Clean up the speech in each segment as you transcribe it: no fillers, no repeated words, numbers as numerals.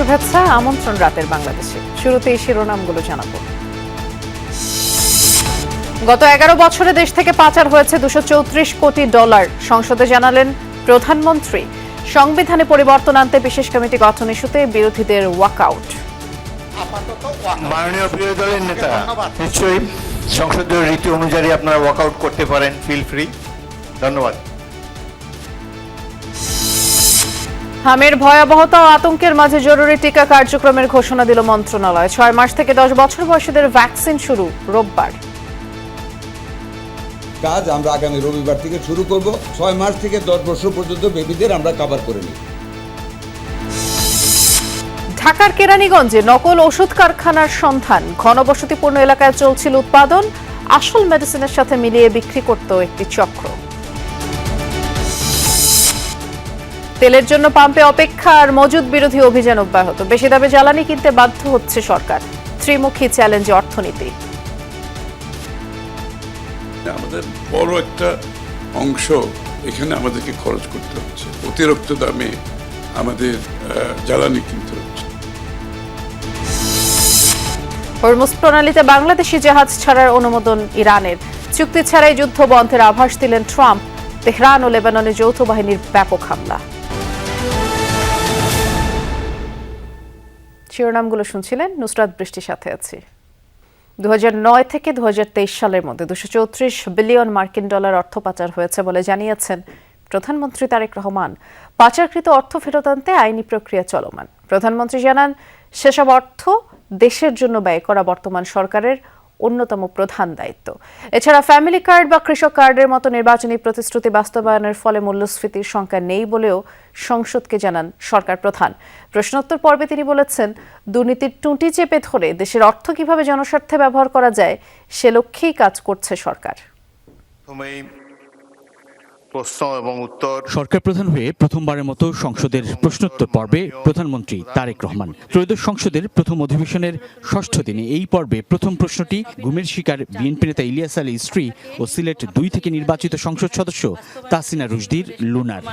শুভেচ্ছা। আমন্ত্রণ রাতের বাংলাদেশে। শুরুতেই শিরোনামগুলো জানাবো। গত 11 বছরে দেশ থেকে পাচার হয়েছে $234 কোটি। সংসদে জানালেন প্রধানমন্ত্রী। সংবিধানে পরিবর্তন আনতে বিশেষ কমিটি গঠন ইস্যুতে বিরোধীদের ওয়াকআউট। মাননীয় বিরোধী দলের নেতা, নিশ্চয়ই সংসদীয় রীতি অনুযায়ী আপনারা ওয়াকআউট করতে পারেন, ফিল ফ্রি। ধন্যবাদ। হামের ভয়াবহতা ও আতঙ্কের মাঝে জরুরি টিকা কার্যক্রমের ঘোষণা দিল মন্ত্রণালয়। 6 মাস থেকে 10 বছর বয়সীদের ভ্যাকসিন শুরু রোববার। কাজ আমরা আগামী রবিবার থেকে শুরু করব। 6 মাস থেকে 10 বছর পর্যন্ত বেবিদের আমরা কভার করে নিই। ঢাকার কেরানীগঞ্জে নকল ওষুধ কারখানার সন্ধান। ঘনবসতিপূর্ণ এলাকায় চলছিল উৎপাদন, আসল মেডিসিনের সাথে মিলিয়ে বিক্রি করত একটি চক্র। তেলের জন্য পাম্পে অপেক্ষা আর মজুদ বিরোধী অভিযান অব্যাহত। বেশি দামে জ্বালানি কিনতে বাধ্য হচ্ছে সরকার। ত্রিমুখী চ্যালেঞ্জে অর্থনীতি। আমাদের বড় একটা অংশ এখানে আমাদেরকে খরচ করতে হচ্ছে, অতিরিক্ত দামে আমাদের জ্বালানি কিনতে হচ্ছে। হরমুজ প্রণালীতে বাংলাদেশি জাহাজ ছাড়ার অনুমোদন ইরানের। চুক্তি ছাড়াই যুদ্ধ বন্ধের আভাস দিলেন ট্রাম্প। তেহরান ও লেবাননে যৌথ বাহিনীর ব্যাপক হামলা। শিরোনামগুলো শুনছিলেন, নুসরাত বৃষ্টির সাথে আছি। 2009 থেকে 2023 সালের মধ্যে $234 বিলিয়ন মার্কিন অর্থ পাচার হয়েছে বলে জানিয়েছেন প্রধানমন্ত্রী তারেক রহমান। পাচারকৃত অর্থ ফেরত আনতে আইনি প্রক্রিয়া চলমান। প্রধানমন্ত্রী জানান, সেসব অর্থ দেশের জন্য ব্যয় করা বর্তমান সরকারের অন্যতম প্রধান দায়িত্ব। এছাড়া ফ্যামিলি কার্ড বা কৃষক কার্ডের মতো নির্বাচনী প্রতিশ্রুতি বাস্তবায়নের ফলে মূল্যস্ফীতির সংখ্যা নেই বলেও সংসদকে জানান সরকার প্রধান। প্রশ্নোত্তর পর্বে তিনি বলেছেন, দুর্নীতির টুঁটি চেপে ধরে দেশের অর্থ কিভাবে জনস্বার্থে ব্যবহার করা যায় সে লক্ষ্যেই কাজ করছে সরকার। সরকার প্রধান হয়ে প্রথমবারের মতো সংসদের প্রশ্নোত্তর পর্বে প্রধানমন্ত্রী তারেক রহমান। ত্রয়োদশ সংসদের প্রথম অধিবেশনের 6ষ্ঠ দিনে এই পর্বে প্রথম প্রশ্নটি গুমের শিকার বিএনপি নেতা ইলিয়াস আলীর স্ত্রী ও সিলেট 2 থেকে নির্বাচিত সংসদ সদস্য তাহসিনা রুশদীর লুনার।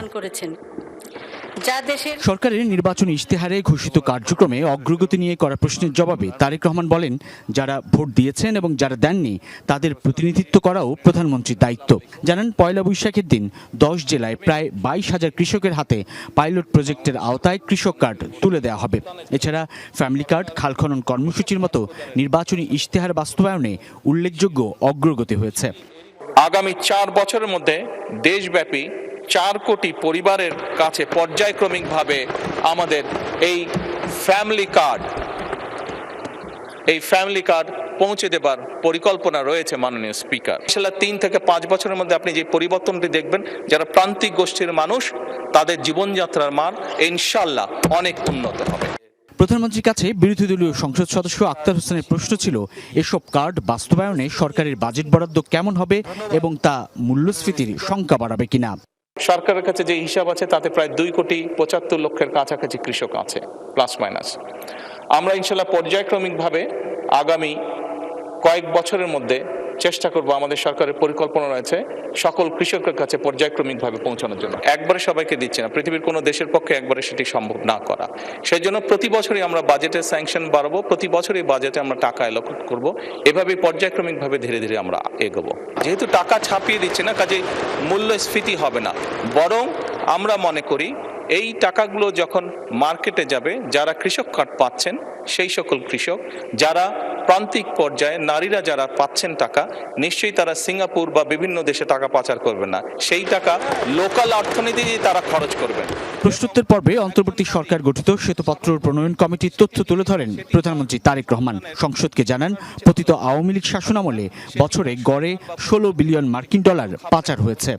সরকারের নির্বাচনী ইশতেহারে ঘোষিত কার্যক্রমে অগ্রগতি নিয়ে করা প্রশ্নের জবাবে তারেক রহমান বলেন, যারা ভোট দিয়েছেন এবং যারা দেননি তাদের প্রতিনিধিত্ব করাও প্রধানমন্ত্রীর দায়িত্ব। জানান, পয়লা বৈশাখের দিন 10 জেলায় প্রায় 22,000 কৃষকের হাতে পাইলট প্রজেক্টের আওতায় কৃষক কার্ড তুলে দেওয়া হবে। এছাড়া ফ্যামিলি কার্ড, খাল খনন কর্মসূচির মতো নির্বাচনী ইশতেহার বাস্তবায়নে উল্লেখযোগ্য অগ্রগতি হয়েছে। আগামী 4 বছরের মধ্যে দেশব্যাপী 4 কোটি পরিবারের কাছে পর্যায়ক্রমিকভাবে আমাদের এই ফ্যামিলি কার্ড পৌঁছে দেবার পরিকল্পনা রয়েছে মাননীয় স্পিকার। ইনশাআল্লাহ 3 থেকে 5 বছরের মধ্যে আপনি যে পরিবর্তনটি দেখবেন, যারা প্রান্তিক গোষ্ঠীর মানুষ তাদের জীবনযাত্রার মান ইনশাআল্লাহ অনেক উন্নত হবে। প্রধানমন্ত্রীর কাছে বিরোধী দলীয় সংসদ সদস্য আক্তার হোসেনের প্রশ্ন ছিল, এসব কার্ড বাস্তবায়নে সরকারের বাজেট বরাদ্দ কেমন হবে এবং তা মূল্যস্ফীতির সংখ্যা বাড়াবে কিনা। সরকারের কাছে যে হিসাব আছে তাতে প্রায় 2,75,00,000 কাছাকাছি কৃষক আছে, প্লাস মাইনাস। আমরা ইনশাল্লাহ পর্যায়ক্রমিকভাবে আগামী কয়েক বছরের মধ্যে চেষ্টা করব, আমাদের সরকারের পরিকল্পনা রয়েছে সকল কৃষকের কাছে পর্যায়ক্রমিকভাবে পৌঁছানোর জন্য। একবারে সবাইকে দিচ্ছে না, পৃথিবীর কোনো দেশের পক্ষে একবারে সেটি সম্ভব না করা। সেই জন্য প্রতি বছরই আমরা বাজেটের স্যাংশন বাড়াবো, প্রতি বছরই বাজেটে আমরা টাকা অ্যালোকেট করব। এভাবে পর্যায়ক্রমিকভাবে ধীরে ধীরে আমরা এগোবো। যেহেতু টাকা ছাপিয়ে দিচ্ছে না, কাজেই মূল্যস্ফীতি হবে না। বরং আমরা মনে করি এই টাকাগুলো যখন মার্কেটে যাবে, যারা কৃষক কার্ড পাচ্ছেন সেই সকল কৃষক, যারা প্রান্তিক পর্যায়ে নারীরা যারা পাচ্ছেন টাকা, নিশ্চয়ই তারা সিঙ্গাপুর বা বিভিন্ন দেশে টাকা পাচার করবে না, সেই টাকা লোকাল অর্থনীতি দিয়ে তারা খরচ করবেন। প্রশ্নোত্তর পর্বে অন্তর্বর্তী সরকার গঠিত শ্বেতপত্র প্রণয়ন কমিটির তথ্য তুলে ধরেন প্রধানমন্ত্রী তারেক রহমান। সংসদকে জানান, পতিত আওয়ামী লীগ শাসনামলে বছরে গড়ে $16 বিলিয়ন মার্কিন পাচার হয়েছে।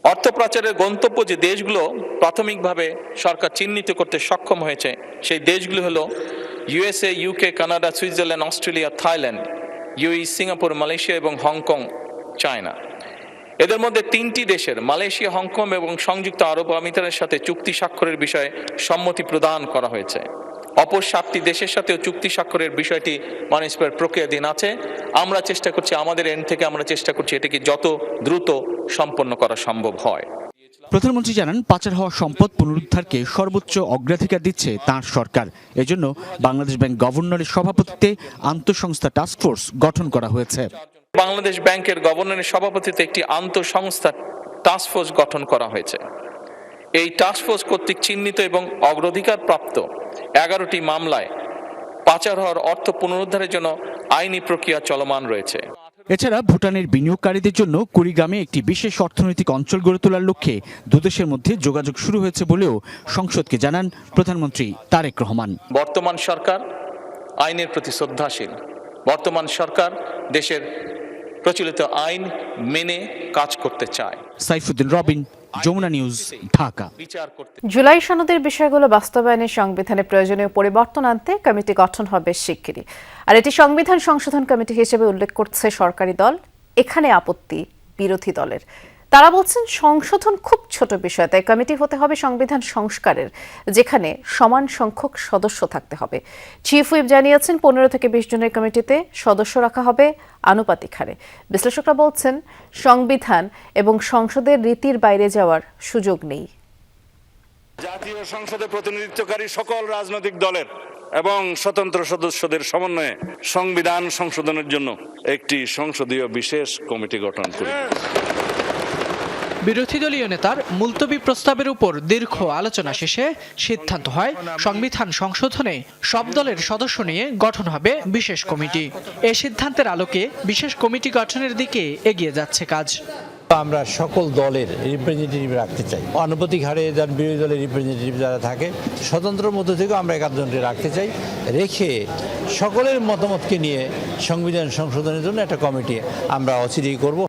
অর্থ পাচারের গন্তব্য যে দেশগুলো প্রাথমিকভাবে সরকার চিহ্নিত করতে সক্ষম হয়েছে, সেই দেশগুলো হলো USA, UK, Canada, Switzerland, Australia, Thailand, UAE, Singapore, Malaysia এবং হংকং, চায়না। এদের মধ্যে 3টি দেশের মালয়েশিয়া, হংকং এবং সংযুক্ত আরব আমিরাতের সাথে চুক্তি স্বাক্ষরের বিষয়ে সম্মতি প্রদান করা হয়েছে। অপর 7টি দেশের সাথেও চুক্তি স্বাক্ষরের বিষয়টি মাননীয় প্রক্রিয়াধীন আছে। আমরা চেষ্টা করছি, আমাদের এন্ড থেকে আমরা চেষ্টা করছি এটাকে যত দ্রুত সম্পন্ন করা সম্ভব হয়। প্রধানমন্ত্রী জানান, পাচার হওয়া সম্পদ পুনরুদ্ধারকে সর্বোচ্চ অগ্রাধিকার দিচ্ছে তাঁর সরকার। এজন্য বাংলাদেশ ব্যাংক গভর্নরের সভাপতিত্বে আন্তঃসংস্থা টাস্কফোর্স গঠন করা হয়েছে। বাংলাদেশ ব্যাংকের গভর্নরের সভাপতিত্বে একটি আন্তঃসংস্থা টাস্কফোর্স গঠন করা হয়েছে। এই টাস্কফোর্স কর্তৃক চিহ্নিত এবং অগ্রাধিকার প্রাপ্ত 11টি মামলায় পাচার হওয়ার অর্থ পুনরুদ্ধারের জন্য আইনি প্রক্রিয়া চলমান রয়েছে। এছাড়া ভুটানের বিনিয়োগকারীদের জন্য কুড়িগ্রামে একটি বিশেষ অর্থনৈতিক অঞ্চল গড়ে তোলার লক্ষ্যে দুদেশের মধ্যে যোগাযোগ শুরু হয়েছে বলেও সংসদকে জানান প্রধানমন্ত্রী তারেক রহমান। বর্তমান সরকার আইনের প্রতি শ্রদ্ধাশীল। বর্তমান সরকার দেশের প্রচলিত আইন মেনে কাজ করতে চায়। সাইফুদ্দিন রবিন, যমুনা নিউজ, ঢাকা। জুলাই সনদের বিষয়গুলো বাস্তবায়নে সংবিধানে প্রয়োজনীয় পরিবর্তন আনতে কমিটি গঠন হবে শিগগিরই। আর এটি সংবিধান সংশোধন কমিটি হিসেবে উল্লেখ করছে সরকারি দল। এখানে আপত্তি বিরোধী দলের। তারা বলছেন, সংশোধন খুব ছোট বিষয়, তাই কমিটি হতে হবে সংবিধান সংস্কারের, যেখানে সমান সংখ্যক সদস্য থাকতে হবে। চিফ হুইপ জানিয়েছেন, 15 থেকে 20 জনের কমিটিতে সদস্য রাখা হবে আনুপাতিক হারে। বিশ্লেষকরা বলছেন, সংবিধান এবং সংসদের রীতির বাইরে যাওয়ার সুযোগ নেই। জাতীয় সংসদে প্রতিনিধিত্বকারী সকল রাজনৈতিক দলের এবং স্বতন্ত্র সদস্যদের সমন্বয়ে সংবিধান সংশোধনের জন্য একটি সংসদীয় বিশেষ কমিটি গঠন করি। বিরোধী দলীয় নেতার মুলতবি প্রস্তাবের উপর দীর্ঘ আলোচনা শেষে সিদ্ধান্ত হয়, সংবিধান সংশোধনে সব দলের সদস্য নিয়ে গঠন হবে বিশেষ কমিটি। এ সিদ্ধান্তের আলোকে বিশেষ কমিটি গঠনের দিকে এগিয়ে যাচ্ছে কাজ। আমরা সকল দলের রিপ্রেজেন্টেটিভ রাখতে চাই। আনুপাতিক হারে যারা বিরোধী দলের রিপ্রেজেন্টেটিভ যারা থাকে, স্বতন্ত্র মধ্য থেকেও আমরা 1 জনকে রাখতে চাই। রেখে সকলের মতামতকে নিয়ে সংবিধান সংশোধনের জন্য একটা কমিটি আমরা অচিরেই করব।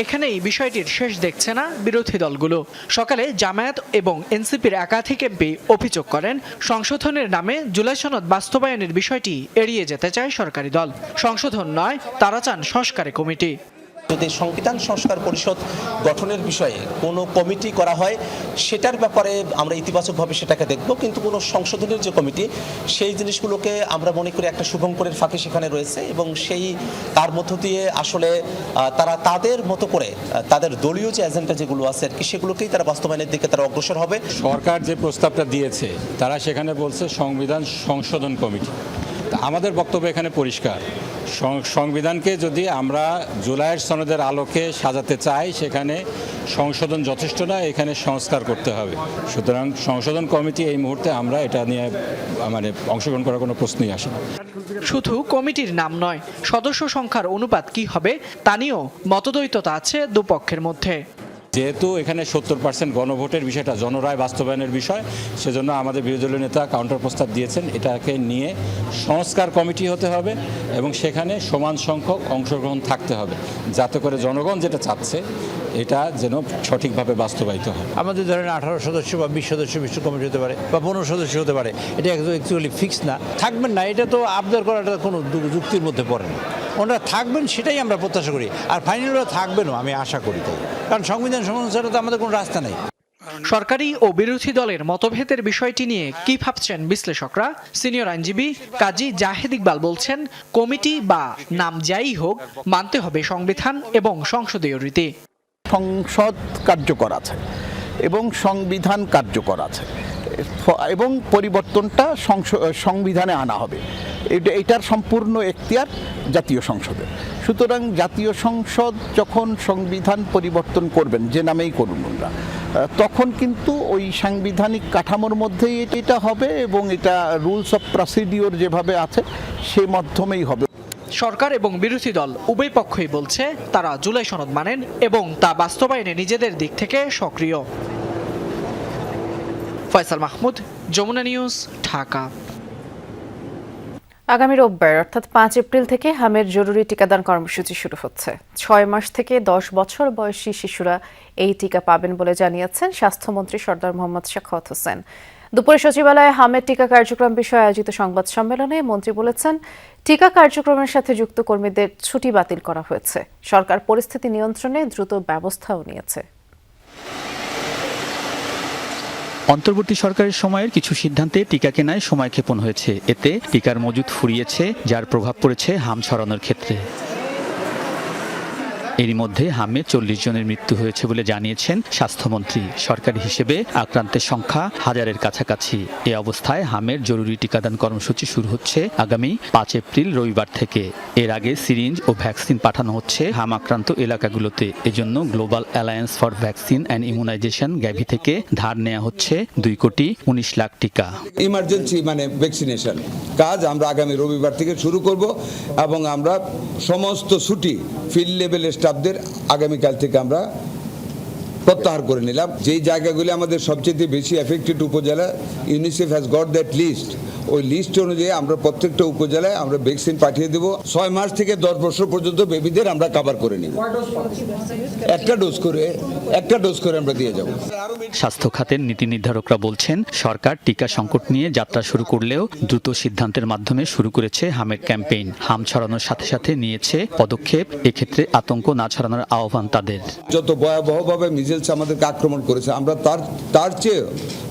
এখানেই বিষয়টির শেষ দেখছে না বিরোধী দলগুলো। সকালে জামায়াত এবং এনসিপির একাধিক এমপি অভিযোগ করেন, সংশোধনের নামে জুলাই সনদ বাস্তবায়নের বিষয়টি এড়িয়ে যেতে চায় সরকারি দল। সংশোধন নয়, তারা চান সংস্কারে কমিটি। যদি সংবিধান সংস্কার পরিষদ গঠনের বিষয়ে কোনো কমিটি করা হয়, সেটার ব্যাপারে আমরা ইতিবাচকভাবে সেটাকে দেখব, কিন্তু কোনো সংশোধনের যে কমিটি, সেই জিনিসগুলোকে আমরা মনে করি একটা শুভঙ্করের ফাঁকি সেখানে রয়েছে, এবং তার মধ্য দিয়ে আসলে তারা তাদের মতো করে তাদের দলীয় যে এজেন্ডা যেগুলো আছে আর কি, সেগুলোকেই তারা বাস্তবায়নের দিকে তারা অগ্রসর হবে। সরকার যে প্রস্তাবটা দিয়েছে, তারা সেখানে বলছে সংবিধান সংশোধন কমিটি। আমাদের বক্তব্য এখানে পরিষ্কার, সংবিধানকে যদি আমরা জুলাইয়ের সনদের আলোকে সাজাতে চাই, সেখানে সংশোধন যথেষ্ট না, এখানে সংস্কার করতে হবে। সুতরাং সংশোধন কমিটি এই মুহূর্তে আমরা এটা নিয়ে অংশগ্রহণ করার কোনো প্রশ্নই আসে না। শুধু কমিটির নাম নয়, সদস্য সংখ্যার অনুপাত কি হবে তা নিয়েও মতদ্বৈততা আছে দুপক্ষের মধ্যে। যেহেতু এখানে 70% গণভোটের বিষয়টা জনরায় বাস্তবায়নের বিষয়, সেজন্য আমাদের বিরোধী দলীয় নেতা কাউন্টার প্রস্তাব দিয়েছেন, এটাকে নিয়ে সংস্কার কমিটি হতে হবে এবং সেখানে সমান সংখ্যক অংশগ্রহণ থাকতে হবে, যাতে করে জনগণ যেটা চাচ্ছে এটা যেন সঠিকভাবে বাস্তবায়িত হয়। আমাদের ধরেন 18 সদস্য বা 20 সদস্য বিশেষ কমিটি হতে পারে, বা 15 সদস্য হতে পারে। এটা অ্যাকচুয়ালি ফিক্স না, থাকবেন না, এটা তো আবদার করাটা কোনো যুক্তির মধ্যে পড়ে না। ওনারা থাকবেন সেটাই আমরা প্রত্যাশা করি, আর ফাইনালি ওরা থাকবেনও আমি আশা করি তাই, কারণ সংবিধান সংশোধন তো আমাদের কোনো রাস্তা নেই। সরকারি ও বিরোধী দলের মতভেদের বিষয়টি নিয়ে কি ভাবছেন বিশ্লেষকরা? সিনিয়র আইনজীবী কাজী জাহেদ ইকবাল বলছেন, কমিটি বা নাম যাই হোক, মানতে হবে সংবিধান এবং সংসদীয় রীতি। সংসদ কার্যকর আছে এবং সংবিধান কার্যকর আছে, এবং পরিবর্তনটা সংবিধানে আনা হবে, এটার সম্পূর্ণ এখতিয়ার জাতীয় সংসদের। সুতরাং জাতীয় সংসদ যখন সংবিধান পরিবর্তন করবেন, যে নামেই করুন ওরা, তখন কিন্তু ওই সাংবিধানিক কাঠামোর মধ্যেই এটা হবে, এবং এটা রুলস অফ প্রসিডিওর যেভাবে আছে সে মাধ্যমেই হবে। সরকার এবং বিরোধী দল উভয় পক্ষই বলছে তারা জুলাই সনদ মানেন এবং তা বাস্তবায়নে নিজেদের দিক থেকে সক্রিয়। ফয়সাল মাহমুদ, যমুনা নিউজ, ঢাকা। আগামী রোববার অর্থাৎ 5 এপ্রিল থেকে হামের জরুরি টিকাদান কর্মসূচি শুরু হচ্ছে। 6 মাস থেকে 10 বছর বয়সী শিশুরা এই টিকা পাবেন বলে জানিয়েছেন স্বাস্থ্যমন্ত্রী সরদার মোহাম্মদ সাখাওয়াত হোসেন। দুপুরে সচিবালয়ে হামের টিকা কার্যক্রম বিষয়ে আয়োজিত সংবাদ সম্মেলনে মন্ত্রী বলেছেন, টিকা কার্যক্রমের সাথে যুক্ত কর্মীদের ছুটি বাতিল করা হয়েছে। সরকার পরিস্থিতি নিয়ন্ত্রণে দ্রুত ব্যবস্থাও নিয়েছে। অন্তর্বর্তী সরকারের সময়ের কিছু সিদ্ধান্তে টিকা কেনায় সময়ক্ষেপণ হয়েছে। এতে টিকার মজুদ ফুরিয়েছে, যার প্রভাব পড়েছে হাম ছড়ানোর ক্ষেত্রে। এরই মধ্যে হামে 40 জনের মৃত্যু হয়েছে বলে জানিয়েছেন স্বাস্থ্যমন্ত্রী। সরকারি হিসেবে আক্রান্তের সংখ্যা 1000-এর কাছাকাছি। এ অবস্থায় হামের জরুরি টিকাদান কর্মসূচি শুরু হচ্ছে আগামী 5 এপ্রিল রবিবার থেকে। এর আগে সিরিঞ্জ ও ভ্যাকসিন পাঠানো হচ্ছে হাম আক্রান্ত এলাকাগুলোতে। এজন্য global alliance for vaccine and immunization Gavi থেকে ধার নেওয়া হচ্ছে 2,19,00,000 টিকা। ইমার্জেন্সি মানে ভ্যাকসিনেশন কাজ আমরা আগামী রবিবার থেকে শুরু করব এবং আমরা সমস্ত ছুটি ফিল্ড লেভেলের স্টাফদের আগামীকাল থেকে আমরা প্রত্যাহার করে নিলাম। যেই জায়গাগুলি আমাদের সবচেয়ে বেশি এফেক্টেড উপজেলা, UNICEF has got that list. ওই লিস্ট অনুযায়ী আমরা প্রত্যেকটা উপজেলায় আমরা ভ্যাকসিন পাঠিয়ে দেব। 6 মাস থেকে 10 বছর পর্যন্ত বেবিদের আমরা কভার করে নিব। একটা ডোজ করে আমরা দিয়ে যাব। স্বাস্থ্য খাতের নীতি নির্ধারকরা বলছেন, সরকার টিকা সংকট নিয়ে যাত্রা শুরু করলেও দ্রুত সিদ্ধান্তের মাধ্যমে শুরু করেছে হামের ক্যাম্পেইন। হাম ছড়ানোর সাথে সাথে নিয়েছে পদক্ষেপ। এক্ষেত্রে আতঙ্ক না ছড়ানোর আহ্বান তাদের। যত ভয়াবহভাবে মিজেলস আমাদেরকে আক্রমণ করেছে, আমরা তার চেয়ে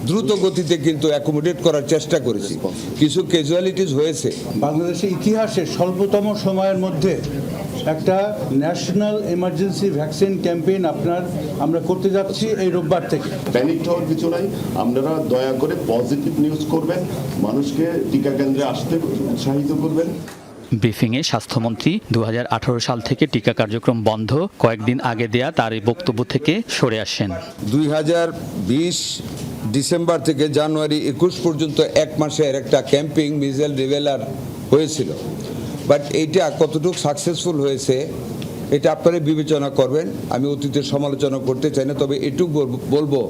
দ্রুত গতিতে কিন্তু অ্যাকোমোডেট করার চেষ্টা করেছি। কিছু ক্যাজুয়ালিটিস হয়েছে। বাংলাদেশের ইতিহাসে স্বল্পতম সময়ের মধ্যে একটা ন্যাশনাল এমার্জেন্সি ভ্যাকসিন ক্যাম্পেইন আমরা করতে যাচ্ছি এই রোববার থেকে। প্যানিক হওয়ার কিছু নাই, আপনারা দয়া করে পজিটিভ নিউজ করবেন, মানুষকে টিকা কেন্দ্রে আসতে উৎসাহিত করবেন। ব্রিফিংয়ে স্বাস্থ্যমন্ত্রী 2018 সাল থেকে টিকা কার্যক্রম বন্ধ কয়েকদিন আগে দেয়া তার এই বক্তব্য থেকে সরে আসেন। 2020 ডিসেম্বর থেকে জানুয়ারি 21 পর্যন্ত 1 মাসের একটা ক্যাম্পিং মিজেল রিভেলার হয়েছিল, বাট এইটা কতটুকু সাকসেসফুল হয়েছে এটা আপনারা বিবেচনা করবেন। আমি অতীতের সমালোচনা করতে চাই না, তবে এটুকু বলবো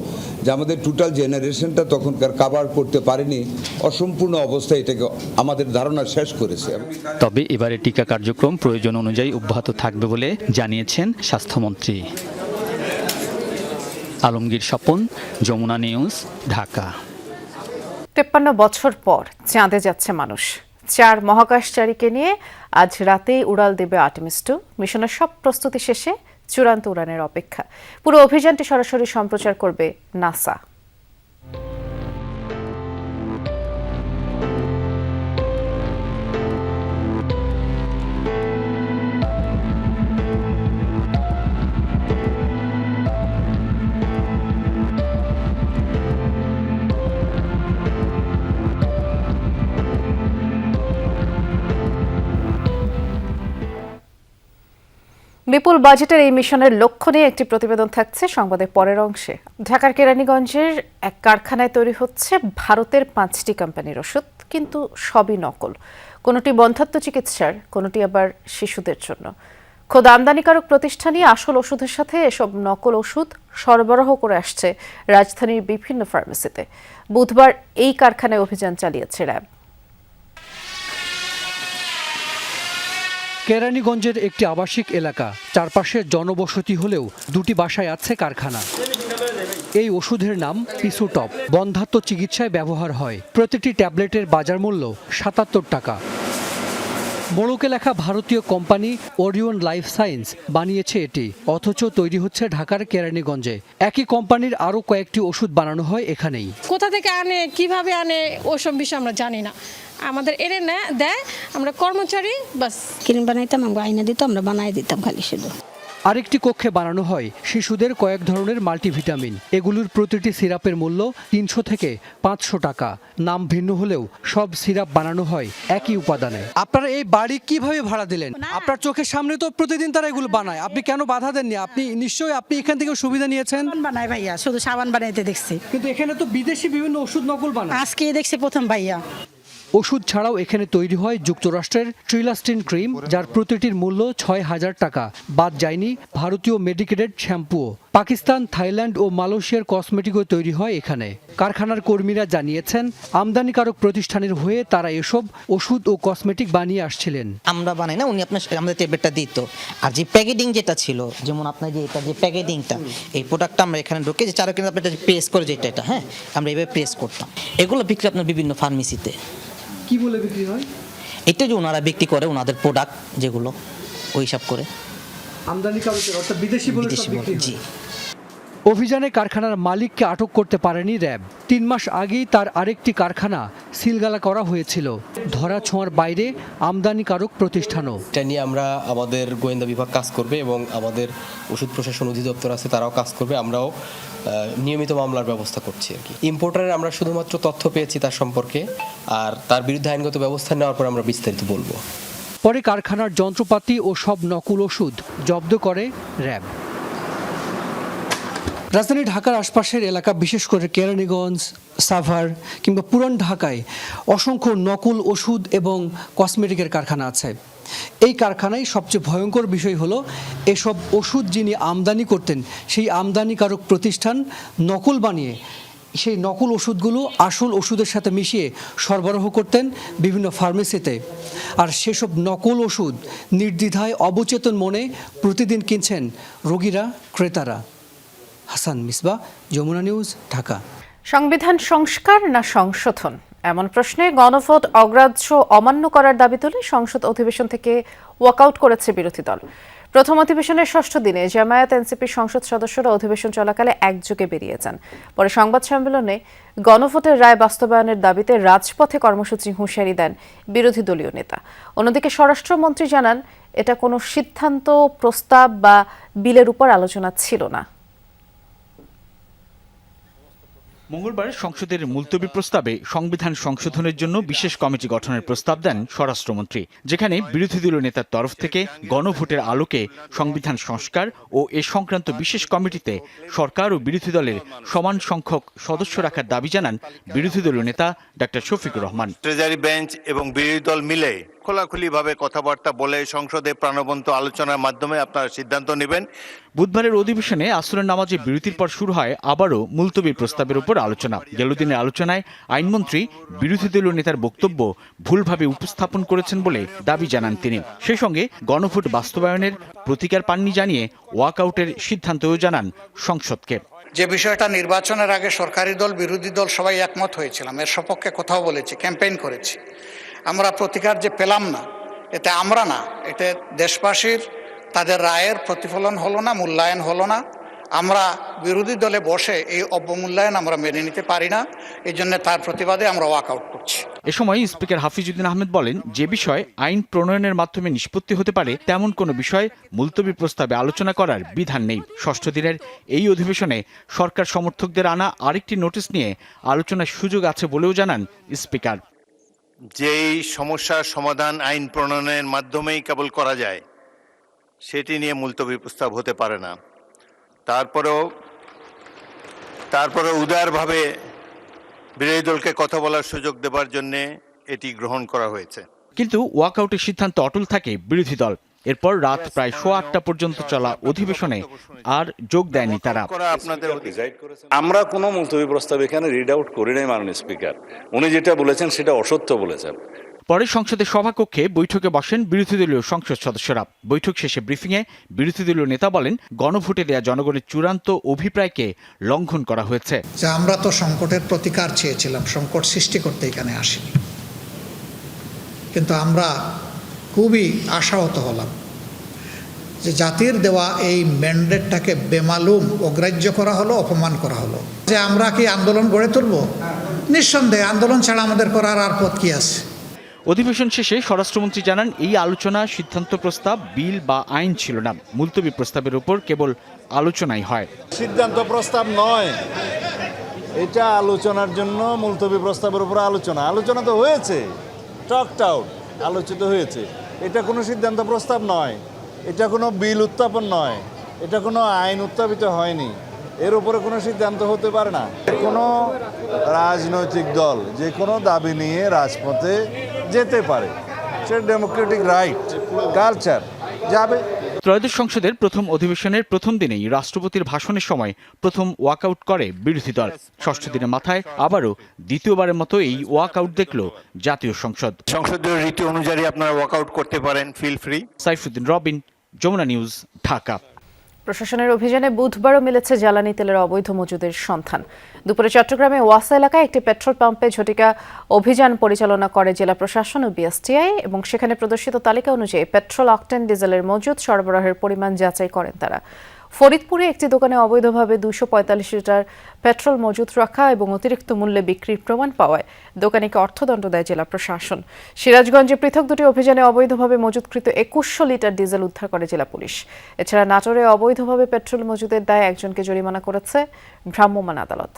যে আমাদের টোটাল জেনারেশনটা তখনকার কাভার করতে পারেনি। অসম্পূর্ণ অবস্থায় এটাকে আমাদের ধারণা শেষ করেছে। তবে এবারে টিকা কার্যক্রম প্রয়োজন অনুযায়ী অব্যাহত থাকবে বলে জানিয়েছেন স্বাস্থ্যমন্ত্রী। আলমগীর স্বপন, যমুনা নিউজ, ঢাকা। 53 বছর পর চাঁদে যাচ্ছে মানুষ। 4 মহাকাশচারীকে নিয়ে আজ রাতেই উড়াল দেবে আর্টেমিস 2। মিশনের সব প্রস্তুতি শেষে চূড়ান্ত উড়ানের অপেক্ষা। পুরো অভিযানটি সরাসরি সম্প্রচার করবে নাসা। বিপুল বাজেটের এই মিশনের লক্ষ্য নিয়ে একটি প্রতিবেদন থাকছে সংবাদের পরের অংশে। ঢাকার কেরানীগঞ্জের এক কারখানায় তৈরি হচ্ছে ভারতের 5টি কোম্পানির ওষুধ, কিন্তু সবই নকল। কোনোটি বন্ধ্যাত্ব চিকিৎসার, কোনোটি আবার শিশুদের জন্য। খোদ আমদানিকারক প্রতিষ্ঠানই আসল ওষুধের সাথে এসব নকল ওষুধ সরবরাহ করে আসছে রাজধানীর বিভিন্ন ফার্মেসিতে। বুধবার এই কারখানায় অভিযান চালিয়েছে র্যাব। কেরানীগঞ্জের একটি আবাসিক এলাকা, চারপাশে জনবসতি হলেও 2টি বাসায় আছে কারখানা। এই ওষুধের নাম পিসুটপ, বন্ধ্যাত্ব চিকিৎসায় ব্যবহার হয়। প্রতিটি ট্যাবলেটের বাজার মূল্য 77 টাকা। মোড়কে লেখা ভারতীয় কোম্পানি ওরিয়ন লাইফ সায়েন্স বানিয়েছে এটি, অথচ তৈরি হচ্ছে ঢাকার কেরানীগঞ্জে। একই কোম্পানির আরও কয়েকটি ওষুধ বানানো হয় এখানেই। কোথা থেকে আনে, কিভাবে আনে, ওসব বিষয় আমরা জানি না। আমাদের এনে দেয়, আমরা কর্মচারী বাস ক্রিম বানাইতাম, আমরা আইনা দিত, আমরা বানাই দিতাম খালি শুধু। আরেকটি কক্ষে বানানো হয় শিশুদের কয়েক ধরনের মাল্টিভিটামিন। এগুলোর প্রতিটি সিরাপের মূল্য 300 থেকে 500 টাকা। নাম ভিন্ন হলেও সব সিরাপ বানানো হয় একই উপাদানে। আপনারা এই বাড়ি কিভাবে ভাড়া দিলেন? আপনার চোখের সামনে তো প্রতিদিন তারা এগুলো বানায়, আপনি কেন বাধা দেননি? আপনি নিশ্চয়ই এখান থেকে সুবিধা নিয়েছেন। বানায় ভাইয়া, শুধু সাবান বানাইতে দেখছি, কিন্তু এখানে তো বিদেশি বিভিন্ন ওষুধ নকল বানায়। আজকে দেখছি প্রথম ভাইয়া। ওষুধ ছাড়াও এখানে তৈরি হয় যুক্তরাষ্ট্রের ট্রিলাস্টিন ক্রিম, যার প্রতিটির মূল্য 6000 টাকা। বাদ যায়নি ভারতীয় মেডিকেটেড শ্যাম্পুও। পাকিস্তান, থাইল্যান্ড ও মালয়েশিয়ার কসমেটিকও তৈরি হয় এখানে। কারখানার কর্মীরা জানিয়েছেন, আমদানিকারক প্রতিষ্ঠানের হয়ে তারা এসব ওষুধ ও কসমেটিক বানিয়ে আসছিলেন। আমরা বানাই না, উনি আমাদের ট্যাবলেটটা দিত। আর যে প্যাকেজিং যেটা ছিল, যেমন আপনার যে এটা যে প্যাকেজিংটা, এই প্রোডাক্টটা আমরা এখানে ঢুকে যে 4 কিলো আপনার প্রেস করে যেটা এটা, হ্যাঁ আমরা এইভাবে প্রেস করতাম। এগুলো বিক্রি আপনার বিভিন্ন ফার্মেসিতে। কি বলে বিক্রি হয়? এটা যে ওনারা বিক্রি করে ওনাদের প্রোডাক্ট যেগুলো ওই সব করে আমদানিকারকের, অর্থাৎ বিদেশি বলে বিক্রি হয়। জি। অভিযানে কারখানার মালিককে আটক করতে পারেনি র্যাব। 3 মাস আগেই তার আরেকটি কারখানা সিলগালা করা হয়েছিল। ধরা ছোঁয়ার বাইরে আমদানিকারক প্রতিষ্ঠানও। এটা নিয়ে আমরা আমাদের গোয়েন্দা বিভাগ কাজ করবে এবং আমাদের ওষুধ প্রশাসন অধিদপ্তর আছে, তারাও কাজ করবে। আমরাও নিয়মিত মামলার ব্যবস্থা করছি আর কি। ইম্পোর্টারের আমরা শুধুমাত্র তথ্য পেয়েছি তার সম্পর্কে, আর তার বিরুদ্ধে আইনগত ব্যবস্থা নেওয়ার পর আমরা বিস্তারিত বলবো। পরে কারখানার যন্ত্রপাতি ও সব নকল ওষুধ জব্দ করে র্যাব। রাজধানী ঢাকার আশপাশের এলাকা, বিশেষ করে কেরানীগঞ্জ, সাভার কিংবা পুরান ঢাকায় অসংখ্য নকল ওষুধ এবং কসমেটিকের কারখানা আছে। এই কারখানায় সবচেয়ে ভয়ঙ্কর বিষয় হলো এসব ওষুধ যিনি আমদানি করতেন সেই আমদানিকারক প্রতিষ্ঠান নকল বানিয়ে সেই নকল ওষুধগুলো আসল ওষুধের সাথে মিশিয়ে সরবরাহ করতেন বিভিন্ন ফার্মেসিতে। আর সেসব নকল ওষুধ নির্দ্বিধায় অবচেতন মনে প্রতিদিন কিনছেন রোগীরা, ক্রেতারা। হাসান মিসবাহ, যমুনা নিউজ, ঢাকা। সংবিধান সংস্কার না সংশোধন, এমন প্রশ্নে গণভোট অগ্রাহ্য অমান্য করার দাবি তুলে সংসদ অধিবেশন থেকে ওয়াকআউট করেছে বিরোধী দল। প্রথম অধিবেশনের ষষ্ঠ দিনে জামায়াত এনসিপির সংসদ সদস্যরা অধিবেশন চলাকালে একযোগে বেরিয়ে যান। পরে সংবাদ সম্মেলনে গণভোটের রায় বাস্তবায়নের দাবিতে রাজপথে কর্মসূচি হুঁশিয়ারি দেন বিরোধী দলীয় নেতা। অন্যদিকে স্বরাষ্ট্রমন্ত্রী জানান, এটা কোনো সিদ্ধান্ত, প্রস্তাব বা বিলের উপর আলোচনা ছিল না। মঙ্গলবার সংসদের মুলতবি প্রস্তাবে সংবিধান সংশোধনের জন্য বিশেষ কমিটি গঠনের প্রস্তাব দেন স্বরাষ্ট্রমন্ত্রী, যেখানে বিরোধী দলীয় নেতার তরফ থেকে গণভোটের আলোকে সংবিধান সংস্কার ও এ সংক্রান্ত বিশেষ কমিটিতে সরকার ও বিরোধী দলের সমান সংখ্যক সদস্য রাখার দাবি জানান বিরোধী দলীয় নেতা doctor Shafiqur Rahman. Treasury bench এবং বিরোধী দল মিলে খোলাখুলিভাবে কথাবার্তা বলে সংসদে প্রাণবন্ত আলোচনার মাধ্যমে আপনারা সিদ্ধান্ত নেবেন। বুধবারের অধিবেশনে আসরের নামাজে বিরতির পর শুরু হয় আবারও মুলতবি প্রস্তাবের উপর আলোচনা। গেল দিনের আলোচনায় আইনমন্ত্রী বিরোধী দলীয় নেতার বক্তব্য ভুলভাবে উপস্থাপন করেছেন বলে দাবি জানান তিনি। সেই সঙ্গে গণভোট বাস্তবায়নের প্রতিকার পাননি জানিয়ে ওয়াকআউটের সিদ্ধান্তও জানান সংসদকে। যে বিষয়টা নির্বাচনের আগে সরকারি দল, বিরোধী দল সবাই একমত হয়েছিলাম, এর সপক্ষে কথাও বলেছি, ক্যাম্পেইন করেছি। আমরা প্রতিকার যে পেলাম না, এতে আমরা না, এতে দেশবাসীর তাদের রায়ের প্রতিফলন হলো না, মূল্যায়ন হলো না। আমরা বিরোধী দলে বসে এই অবমূল্যায়ন আমরা মেনে নিতে পারি না। এই জন্য তার প্রতিবাদে আমরা ওয়াকআউট করছি। এ সময় স্পিকার হাফিজউদ্দিন আহমেদ বলেন, যে বিষয় আইন প্রণয়নের মাধ্যমে নিষ্পত্তি হতে পারে তেমন কোনো বিষয় মুলতবি প্রস্তাবে আলোচনা করার বিধান নেই। ষষ্ঠ দিনের এই অধিবেশনে সরকার সমর্থকদের আনা আরেকটি নোটিশ নিয়ে আলোচনার সুযোগ আছে বলেও জানান স্পিকার। যেই সমস্যার সমাধান আইন প্রণয়নের মাধ্যমেই কেবল করা যায়, সেটি নিয়ে মুলতবি প্রস্তাব হতে পারে না। তারপরে উদারভাবে বিরোধী দলকে কথা বলার সুযোগ দেবার জন্য এটি গ্রহণ করা হয়েছে। কিন্তু ওয়াকআউটের সিদ্ধান্ত অটল থাকে বিরোধী দল। এরপর রাত প্রায় 8:15 পর্যন্ত চলা অধিবেশনে আর যোগ দেয়নি তারা। আমরা কোনো মুলতবি প্রস্তাব এখানে রিড আউট করি নাই মাননীয় স্পিকার। উনি যেটা বলেছেন সেটা অসত্য বলেছেন। পরে সংসদের সভাকক্ষে বৈঠকে বসেন বিরোধী দলীয় সংসদ সদস্যরা। বৈঠক শেষে ব্রিফিংয়ে বিরোধী দলীয় নেতা বলেন, গণভোটে দেয়া জনগণের চূড়ান্ত অভিপ্রায়কে লঙ্ঘন করা হয়েছে। যে আমরা তো সংকটের প্রতিকার চেয়েছিলাম, সংকট সৃষ্টি করতে এখানে আসিনি। কিন্তু আমরা খুবই আশাহত হলাম যে জাতির দেওয়া এই ম্যান্ডেটটাকে বেমালুম অগ্রাহ্য করা হলো, অপমান করা হলো। যে আমরা কি আন্দোলন গড়ে তুলব? নিঃসন্দেহে আন্দোলন ছাড়া আমাদের করার আর পথ কি আছে? অধিবেশন শেষে স্বরাষ্ট্রমন্ত্রী জানান, এই আলোচনা সিদ্ধান্ত প্রস্তাব, বিল বা আইন ছিল না। মুলতবি প্রস্তাবের উপর কেবল আলোচনাই হয়। সিদ্ধান্ত প্রস্তাব নয়, এটা আলোচনার জন্য মুলতবি প্রস্তাবের উপর আলোচনা তো হয়েছে, টকড আউট, আলোচিত হয়েছে। এটা কোনো সিদ্ধান্ত প্রস্তাব নয়, এটা কোনো বিল উত্থাপন নয়, এটা কোনো আইন উত্থাপিত হয়নি। এর উপরে কোনো সিদ্ধান্ত হতে পারে না। কোনো রাজনৈতিক দল যে কোনো দাবি নিয়ে রাজপথে যেতে পারে, সে ডেমোক্রেটিক রাইট, কালচার, যাবে। ত্রয়োদশ সংসদের প্রথম অধিবেশনের প্রথম দিনেই রাষ্ট্রপতির ভাষণের সময় প্রথম ওয়াকআউট করে বিরোধী দল। ষষ্ঠ দিনের মাথায় আবারও দ্বিতীয়বারের মতো এই ওয়াকআউট দেখল জাতীয় সংসদ। সংসদীয় রীতি অনুযায়ী আপনারা ওয়াকআউট করতে পারেন, feel free. Saifuddin Robin, Jamuna news, Dhaka. প্রশাসনের অভিযানে বুধবারও মিলেছে জ্বালানি তেলের অবৈধ মজুদের সন্ধান। দুপুরে চট্টগ্রামে ওয়াসা এলাকায় একটি পেট্রোল পাম্পে ঝটিকা অভিযান পরিচালনা করে জেলা প্রশাসন ও বিএসটিআই এবং সেখানে প্রদর্শিত তালিকা অনুযায়ী পেট্রোল, অকটেন, ডিজেলের মজুদ সরবরাহের পরিমাণ যাচাই করেন তারা। ফরিদপুরে একটি দোকানে অবৈধভাবে 245 লিটার পেট্রোল মজুত রাখা এবং অতিরিক্ত মূল্যে বিক্রির প্রমাণ পাওয়ায় দোকানিকে অর্থদণ্ড দেয় জেলা প্রশাসন। সিরাজগঞ্জে পৃথক দুটি অভিযানে অবৈধভাবে মজুতকৃত 2100 লিটার ডিজেল উদ্ধার করে জেলা পুলিশ। এছাড়া নাটোরে অবৈধভাবে পেট্রোল মজুতের দায়ে একজনকে জরিমানা করেছে ভ্রাম্যমাণ আদালত।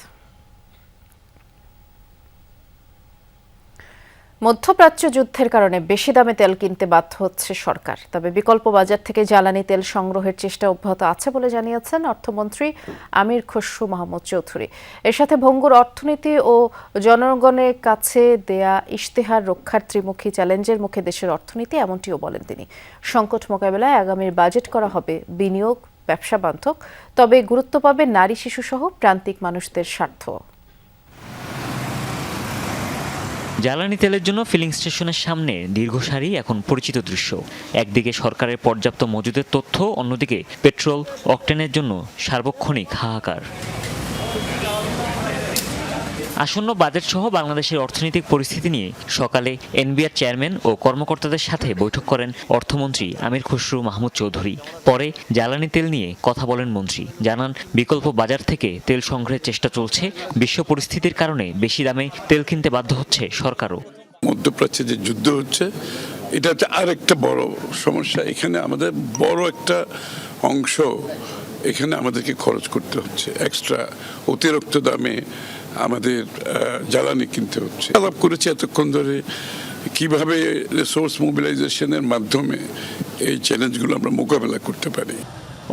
মধ্যপ্রাচ্য যুদ্ধের কারণে বেশি দামে তেল কিনতে বাধ্য হচ্ছে সরকার, তবে বিকল্প বাজার থেকে জ্বালানি তেল সংগ্রহের চেষ্টা অব্যাহত আছে বলে জানিয়েছেন অর্থমন্ত্রী আমির খসরু মাহমুদ চৌধুরী। এর সাথে ভঙ্গুর অর্থনীতি ও জনগণের কাছে দেয়া ইশতেহার রক্ষার ত্রিমুখী চ্যালেঞ্জের মুখে দেশের অর্থনীতি, এমনটিও বলেন তিনি। সংকট মোকাবেলায় আগামীর বাজেট করা হবে বিনিয়োগ, ব্যবসা বান্ধব, তবে গুরুত্ব পাবে নারী, শিশু সহ প্রান্তিক মানুষদের স্বার্থ। জ্বালানি তেলের জন্য ফিলিং স্টেশনের সামনে দীর্ঘ সারি এখন পরিচিত দৃশ্য। একদিকে সরকারের পর্যাপ্ত মজুদের তথ্য, অন্যদিকে পেট্রোল অকটেনের জন্য সার্বক্ষণিক হাহাকার। আসন্ন বাজেট সহ বাংলাদেশের অর্থনৈতিক পরিস্থিতি নিয়ে সকালে এনবিআর চেয়ারম্যান ও কর্মকর্তাদের সাথে বৈঠক করেন অর্থমন্ত্রী আমির খসরু মাহমুদ চৌধুরী। পরে জ্বালানি তেল নিয়ে কথা বলেন মন্ত্রী। জানান, বিকল্প বাজার থেকে তেল সংগ্রহের চেষ্টা চলছে। বিশ্ব পরিস্থিতির কারণে বেশি দামে তেল কিনতে বাধ্য হচ্ছে সরকারও। মধ্যপ্রাচ্যে যে যুদ্ধ হচ্ছে, এটা হচ্ছে আরেকটা বড় সমস্যা। এখানে আমাদের বড় একটা অংশ এখানে আমাদেরকে খরচ করতে হচ্ছে, এক্সট্রা অতিরিক্ত দামে আমাদের জ্বালানি কিনতে হচ্ছে। আলাপ করেছি এতক্ষণ ধরে কিভাবে রিসোর্স মোবিলাইজেশনের মাধ্যমে এই চ্যালেঞ্জগুলো আমরা মোকাবেলা করতে পারি।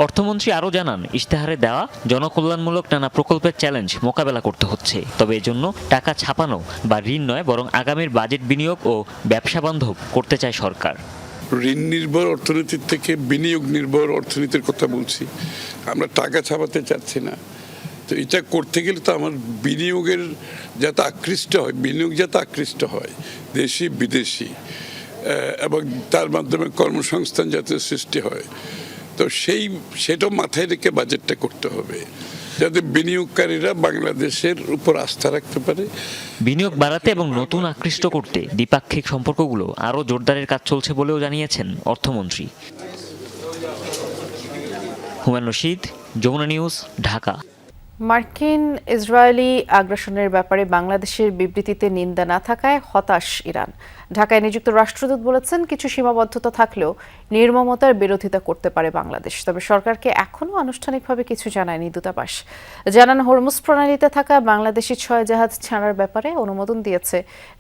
অর্থমন্ত্রী আরও জানান, ইশতেহারে দেওয়া জনকল্যাণমূলক নানা প্রকল্পের চ্যালেঞ্জ মোকাবেলা করতে হচ্ছে। তবে এজন্য টাকা ছাপানো বা ঋণ নয়, বরং আগামীর বাজেট বিনিয়োগ ও ব্যবসা বান্ধব করতে চায় সরকার। ঋণ নির্ভর অর্থনীতির থেকে বিনিয়োগ নির্ভর অর্থনীতির কথা বলছি। আমরা টাকা ছাপাতে চাচ্ছি না। তো এটা করতে গেলে তো আমার বিনিয়োগের যাতে আকৃষ্ট হয়, বিনিয়োগ যাতে আকৃষ্ট হয় দেশি বিদেশি, এবং তার মাধ্যমে কর্মসংস্থান যাতে সৃষ্টি হয়, তো সেটাও মাথায় রেখে বাজেটটা করতে হবে, যাতে বিনিয়োগকারীরা বাংলাদেশের উপর আস্থা রাখতে পারে। বিনিয়োগ বাড়াতে এবং নতুন আকৃষ্ট করতে দ্বিপাক্ষিক সম্পর্কগুলো আরও জোরদারের কাজ চলছে বলেও জানিয়েছেন অর্থমন্ত্রী। হুমায়ুন রশিদ, যমুনা নিউজ, ঢাকা। মার্কিন ইসরায়েলি আগ্রাসনের ব্যাপারে বাংলাদেশের বিবৃতিতে নিন্দা না থাকায় হতাশ ইরান। ঢাকায় নিযুক্ত রাষ্ট্রদূত বলেছেন, কিছু সীমাবদ্ধতা থাকলেও নির্মমতার বিরোধিতা করতে পারে বাংলাদেশ, তবে সরকারকে এখনও আনুষ্ঠানিকভাবে কিছু জানায়নি দূতাবাস। জানান, হরমুজ প্রণালীতে থাকা বাংলাদেশি 6 জাহাজ ছাড়ার ব্যাপারে অনুমোদন দিয়েছে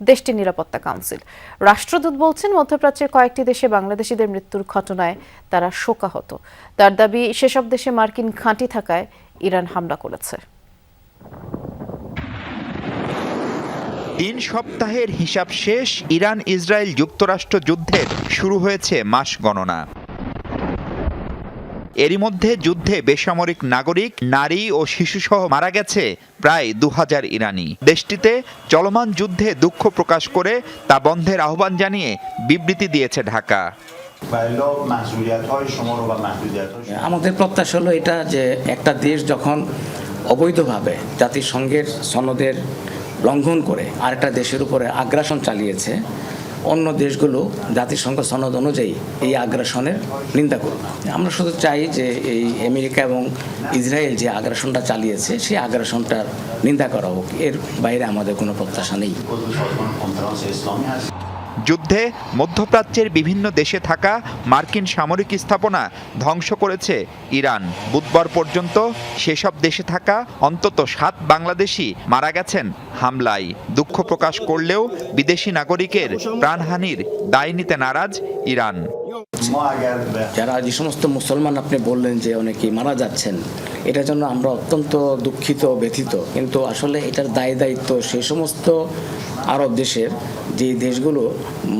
দেশটির নিরাপত্তা কাউন্সিল। রাষ্ট্রদূত বলছেন, মধ্যপ্রাচ্যের কয়েকটি দেশে বাংলাদেশিদের মৃত্যুর ঘটনায় তারা শোকাহত। তার দাবি, সেসব দেশে মার্কিন ঘাঁটি থাকায় ইরান হামলা করেছে। 3 সপ্তাহের হিসাব শেষ। ইরান ইসরায়েল যুক্তরাষ্ট্র যুদ্ধের শুরু হয়েছে মাস গণনা। এরই মধ্যে যুদ্ধে বেসামরিক নাগরিক, নারী ও শিশুসহ মারা গেছে প্রায় 2000 ইরানি। দেশটিতে চলমান যুদ্ধে দুঃখ প্রকাশ করে তা বন্ধের আহ্বান জানিয়ে বিবৃতি দিয়েছে ঢাকা। আমাদের প্রত্যাশা হলো এটা যে একটা দেশ যখন অবৈধভাবে জাতিসংঘের সনদের লঙ্ঘন করে আরেকটা দেশের উপরে আগ্রাসন চালিয়েছে, অন্য দেশগুলো জাতিসংঘ সনদ অনুযায়ী এই আগ্রাসনের নিন্দা করবে। আমরা শুধু চাই যে এই আমেরিকা এবং ইসরায়েল যে আগ্রাসনটা চালিয়েছে সেই আগ্রাসনটার নিন্দা করা হোক, এর বাইরে আমাদের কোনো প্রত্যাশা নেই। যুদ্ধে মধ্যপ্রাচ্যের বিভিন্ন দেশে থাকা মার্কিন সামরিক স্থাপনা ধ্বংস করেছে ইরান। বুধবার পর্যন্ত সেসব দেশে থাকা অন্তত 7 বাংলাদেশি মারা গেছেন হামলায়। দুঃখ প্রকাশ করলেও বিদেশি নাগরিকের প্রাণহানির দায় নিতে নারাজ ইরান। যারা যে সমস্ত মুসলমান আপনি বললেন যে অনেকেই মারা যাচ্ছেন, এটার জন্য আমরা অত্যন্ত দুঃখিত, ব্যথিত, কিন্তু আসলে এটার দায়িত্ব সেই সমস্ত আরব দেশের, যে দেশগুলো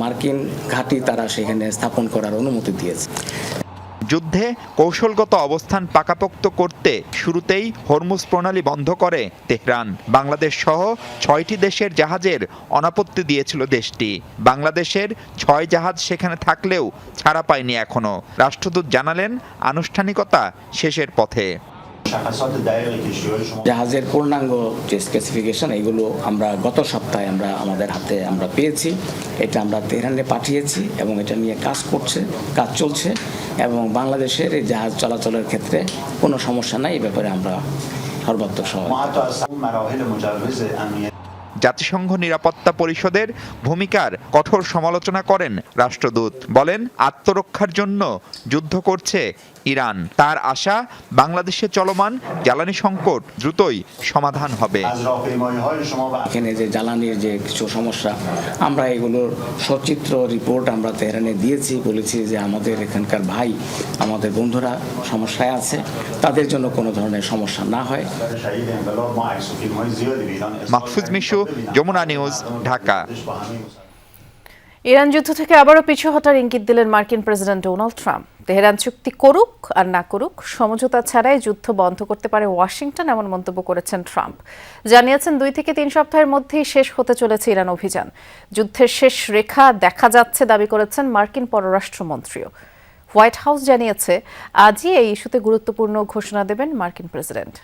মার্কিন ঘাঁটি তারা সেখানে স্থাপন করার অনুমতি দিয়েছে। যুদ্ধে কৌশলগত অবস্থান পাকাপোক্ত করতে শুরুতেই হরমুজ প্রণালী বন্ধ করে তেহরান। বাংলাদেশ সহ 6টি দেশের জাহাজের অনাপত্তি দিয়েছিল দেশটি। বাংলাদেশের 6 জাহাজ সেখানে থাকলেও ছাড়া পায়নি এখনো। রাষ্ট্রদূত জানালেন, আনুষ্ঠানিকতা শেষের পথে। জাহাজের পূর্ণাঙ্গ যে স্পেসিফিকেশন, এগুলো আমরা গত সপ্তাহে আমাদের হাতে পেয়েছি। এটা আমরা তেহরানে পাঠিয়েছি এবং এটা নিয়ে কাজ চলছে। এবং বাংলাদেশের এই জাহাজ চলাচলের ক্ষেত্রে কোনো সমস্যা নাই, এই ব্যাপারে আমরা সর্বাত্মক সহযোগিতা। জাতিসংঘ নিরাপত্তা পরিষদের ভূমিকার কঠোর সমালোচনা করেন রাষ্ট্রদূত। বলেন, আত্মরক্ষার জন্য যুদ্ধ করছে ইরান। তার আশা, বাংলাদেশে চলমান জ্বালানি সংকট দ্রুতই সমাধান হবে। এখানে যে জ্বালানির যে কিছু সমস্যা, আমরা এগুলোর সচিত্র রিপোর্ট আমরা তেহরানে দিয়েছি, বলেছি যে আমাদের এখানকার ভাই, আমাদের বন্ধুরা সমস্যায় আছে, তাদের জন্য কোনো ধরনের সমস্যা না হয়। মাহফুজ মিশু, যমুনা নিউজ, ঢাকা। ইরান যুদ্ধ থেকে আবারও পিছু হটার ইঙ্গিত দিলেন মার্কিন প্রেসিডেন্ট ডোনাল্ড ট্রাম্প। তেহরান চুক্তি করুক আর না করুক, সমঝোতা ছাড়াই যুদ্ধ বন্ধ করতে পারে ওয়াশিংটন, এমন মন্তব্য করেছেন ট্রাম্প। জানিয়েছেন 2 থেকে 3 সপ্তাহের মধ্যেই শেষ হতে চলেছে ইরান অভিযান। যুদ্ধের শেষ রেখা দেখা যাচ্ছে দাবি করেছেন মার্কিন পররাষ্ট্রমন্ত্রীও। হোয়াইট হাউস জানিয়েছে আজই এই ইস্যুতে গুরুত্বপূর্ণ ঘোষণা দেবেন মার্কিন প্রেসিডেন্ট।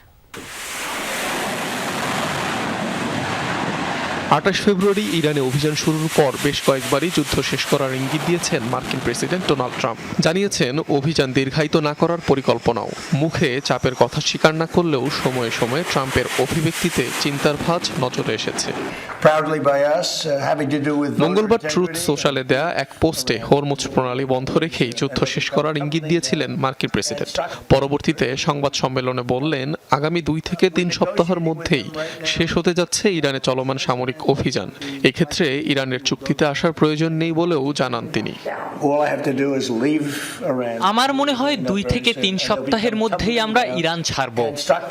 28 ফেব্রুয়ারি ইরানে অভিযান শুরুর পর বেশ কয়েকবারই যুদ্ধ শেষ করার ইঙ্গিত দিয়েছেন মার্কিন প্রেসিডেন্ট ডোনাল্ড ট্রাম্প। জানিয়েছেন অভিযান দীর্ঘায়িত না করার পরিকল্পনাও। মুখে চাপের কথা স্বীকার না করলেও সময়ে সময়ে ট্রাম্পের অভিব্যক্তিতে চিন্তার ভাঁজ নজরে এসেছে। মঙ্গলবার ট্রুথ সোশ্যালে দেয়া এক পোস্টে হরমুজ প্রণালী বন্ধ রেখেই যুদ্ধ শেষ করার ইঙ্গিত দিয়েছিলেন মার্কিন প্রেসিডেন্ট। পরবর্তীতে সংবাদ সম্মেলনে বললেন, আগামী 2 থেকে 3 সপ্তাহের মধ্যেই শেষ হতে যাচ্ছে ইরানে চলমান সামরিক অভিযান। এক্ষেত্রে ইরানের চুক্তিতে আসার প্রয়োজন নেই বলেও জানান তিনি। আমার মনে হয় 2 থেকে 3 সপ্তাহের মধ্যেই আমরা ইরান ছাড়ব।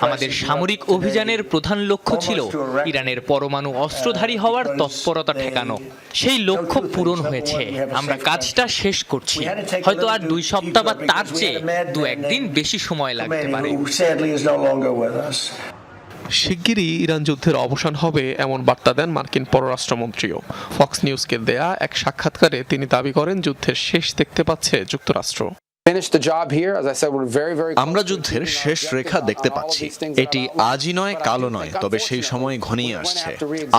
আমাদের সামরিক অভিযানের প্রধান লক্ষ্য ছিল ইরানের পরমাণু অস্ত্রধারী হওয়ার তৎপরতা ঠেকানো। সেই লক্ষ্য পূরণ হয়েছে, আমরা কাজটা শেষ করছি। হয়তো আর 2 সপ্তাহ বা তার চেয়ে 2-1 দিন বেশি সময় লাগতে পারে। শিগগিরই ইরান যুদ্ধের অবসান হবে এমন বার্তা দেন মার্কিন পররাষ্ট্রমন্ত্রীও। ফক্স নিউজকে দেয়া এক সাক্ষাৎকারে তিনি দাবি করেন যুদ্ধের শেষ দেখতে পাচ্ছে যুক্তরাষ্ট্র। আমরা যুদ্ধের শেষ রেখা দেখতে পাচ্ছি। এটি আজই নয়, কালও নয়, তবে সেই সময় ঘনিয়ে আসছে।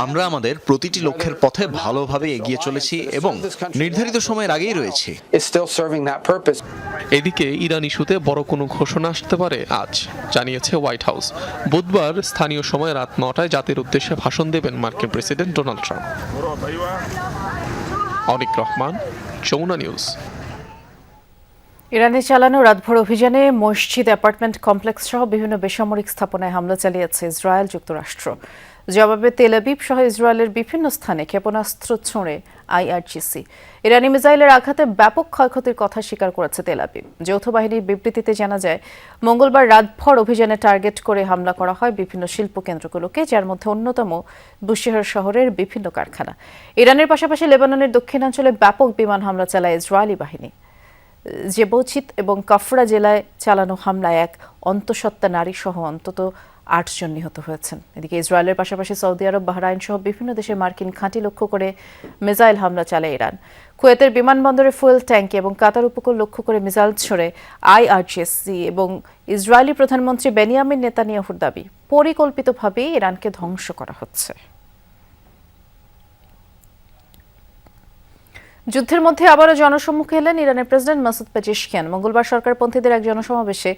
আমরা আমাদের প্রতিটি লক্ষ্যের পথে ভালোভাবে এগিয়ে চলেছি এবং নির্ধারিত সময়ের আগেই রয়েছি। এদিকে ইরান ইস্যুতে বড় কোনো ঘোষণা আসতে পারে আজ, জানিয়েছে হোয়াইট হাউস। বুধবার স্থানীয় সময় রাত 9টায় জাতির উদ্দেশ্যে ভাষণ দেবেন মার্কিন প্রেসিডেন্ট ডোনাল্ড ট্রাম্প। অনিক রহমান, যমুনা নিউজ। ইরানে চালানো রাতভর অভিযানে মসজিদ, অ্যাপার্টমেন্ট কমপ্লেক্স সহ বিভিন্ন বেসামরিক স্থাপনায় হামলা চালিয়েছে ইসরায়েল যুক্তরাষ্ট্র। জবাবে তেল আবিব সহ ইসরায়েলের বিভিন্ন স্থানে ক্ষেপণাস্ত্র ছোঁড়ে আইআরজিসি। ইরানি মিসাইলের আঘাতে ব্যাপক ক্ষয়ক্ষতির কথা স্বীকার করেছে তেল আবিব। যৌথ বাহিনীর বিবৃতিতে জানা যায়, মঙ্গলবার রাতভর অভিযানে টার্গেট করে হামলা করা হয় বিভিন্ন শিল্প কেন্দ্রগুলোকে, যার মধ্যে অন্যতম বুশেহর শহরের বিভিন্ন কারখানা। ইরানের পাশাপাশি লেবাননের দক্ষিণাঞ্চলে ব্যাপক বিমান হামলা চালায় ইসরায়েলি বাহিনী। জেবৌচিত এবং কাফরা জেলায় চালানো হামলায় এক অন্তঃসত্ত্বা নারী সহ অন্তত 8 জন নিহত হয়েছেন। এদিকে ইসরায়েলের পাশাপাশি সৌদি আরব, বাহরাইন সহ বিভিন্ন দেশে মার্কিন ঘাঁটি লক্ষ্য করে মিসাইল হামলা চালায় ইরান। কুয়েতের বিমানবন্দরে ফুয়েল ট্যাঙ্কি এবং কাতার উপকূল লক্ষ্য করে মিসাইল ছড়ে আইআরজিসি এবং ইসরায়েলি প্রধানমন্ত্রী বেনিয়ামিন নেতানিয়াহুর দাবি, পরিকল্পিতভাবেই ইরানকে ধ্বংস করা হচ্ছে। যুদ্ধের মধ্যে আবারও জনসম্মুখে এলেন ইরানের প্রেসিডেন্ট মাসুদ পেজেশকিয়ান। মঙ্গলবার সরকারপন্থীদের এক জনসমাবেশে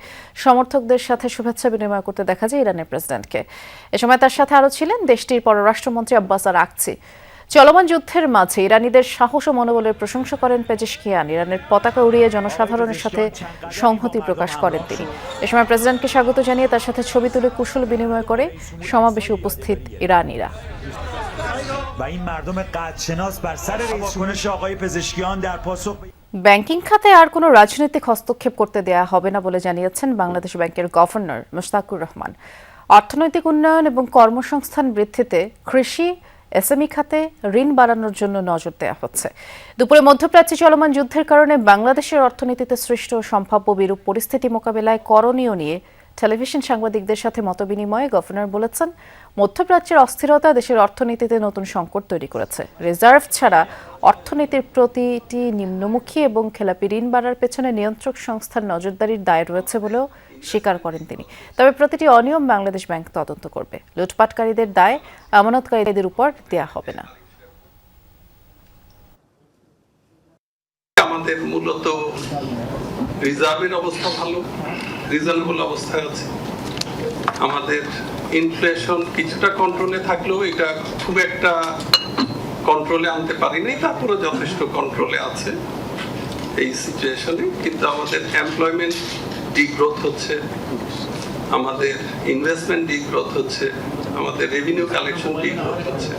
সমর্থকদের সাথে শুভেচ্ছা বিনিময় করতে দেখা যায় ইরানের প্রেসিডেন্টকে। এ সময় তার সাথে আরও ছিলেন দেশটির পররাষ্ট্রমন্ত্রী আব্বাস আরাকচি। চলমান যুদ্ধের মাঝে ইরানিদের সাহস ও মনোবলের প্রশংসা করেন পেজেশকিয়ান। ইরানের পতাকা উড়িয়ে জনসাধারণের সাথে সংহতি প্রকাশ করেন তিনি। এ সময় প্রেসিডেন্টকে স্বাগত জানিয়ে তার সাথে ছবি তুলে কুশল বিনিময় করে সমাবেশে উপস্থিত ইরানিরা। ব্যাংকিং খাতে আর কোনো রাজনৈতিক হস্তক্ষেপ করতে দেয়া হবে না বলে জানিয়েছেন বাংলাদেশ ব্যাংকের গভর্নর মুশতাকুর রহমান। অর্থনৈতিক উন্নয়ন এবং কর্মসংস্থান বৃদ্ধিতে কৃষি, এসএমই খাতে ঋণ বাড়ানোর জন্য নজর দেওয়া হচ্ছে। দুপুরে মধ্যপ্রাচ্যে চলমান যুদ্ধের কারণে বাংলাদেশের অর্থনীতিতে সৃষ্ট সম্ভাব্য বিরূপ পরিস্থিতি মোকাবেলায় করণীয় নিয়ে টেলিভিশন সাংবাদিকদের সাথে মতবিনিময়ে গভর্নর বলেছেন, মধ্যপ্রাচ্যের অস্থিরতা দেশের অর্থনীতিতে নতুন সংকট তৈরি করেছে। রিজার্ভ ছাড়া অর্থনীতির প্রতিটি নিম্নমুখী এবং খেলাপি ঋণ বাড়ার পেছনে নিয়ন্ত্রক সংস্থার নজরদারির দায় রয়েছে বলেও স্বীকার করেন তিনি। তবে প্রতিটি অনিয়ম বাংলাদেশ ব্যাংক তদন্ত করবে। লুটপাটকারীদের দায় আমানতকারীদের উপর দেয়া হবে না। আমাদের মূলত রিজার্ভের অবস্থা ভালো, রিজনেবল অবস্থায় আছে। আমাদের ইনফ্লেশন কিছুটা কন্ট্রোলে থাকলেও এটা খুব একটা কন্ট্রোলে আনতে পারি নাই, তারপরে যথেষ্ট কন্ট্রোলে আছে এই সিচুয়েশনে। কিন্তু আমাদের এমপ্লয়মেন্ট ডিগ্রোথ হচ্ছে, আমাদের ইনভেস্টমেন্ট ডিগ্রোথ হচ্ছে, আমাদের রেভিনিউ কালেকশন ডিগ্রোথ হচ্ছে।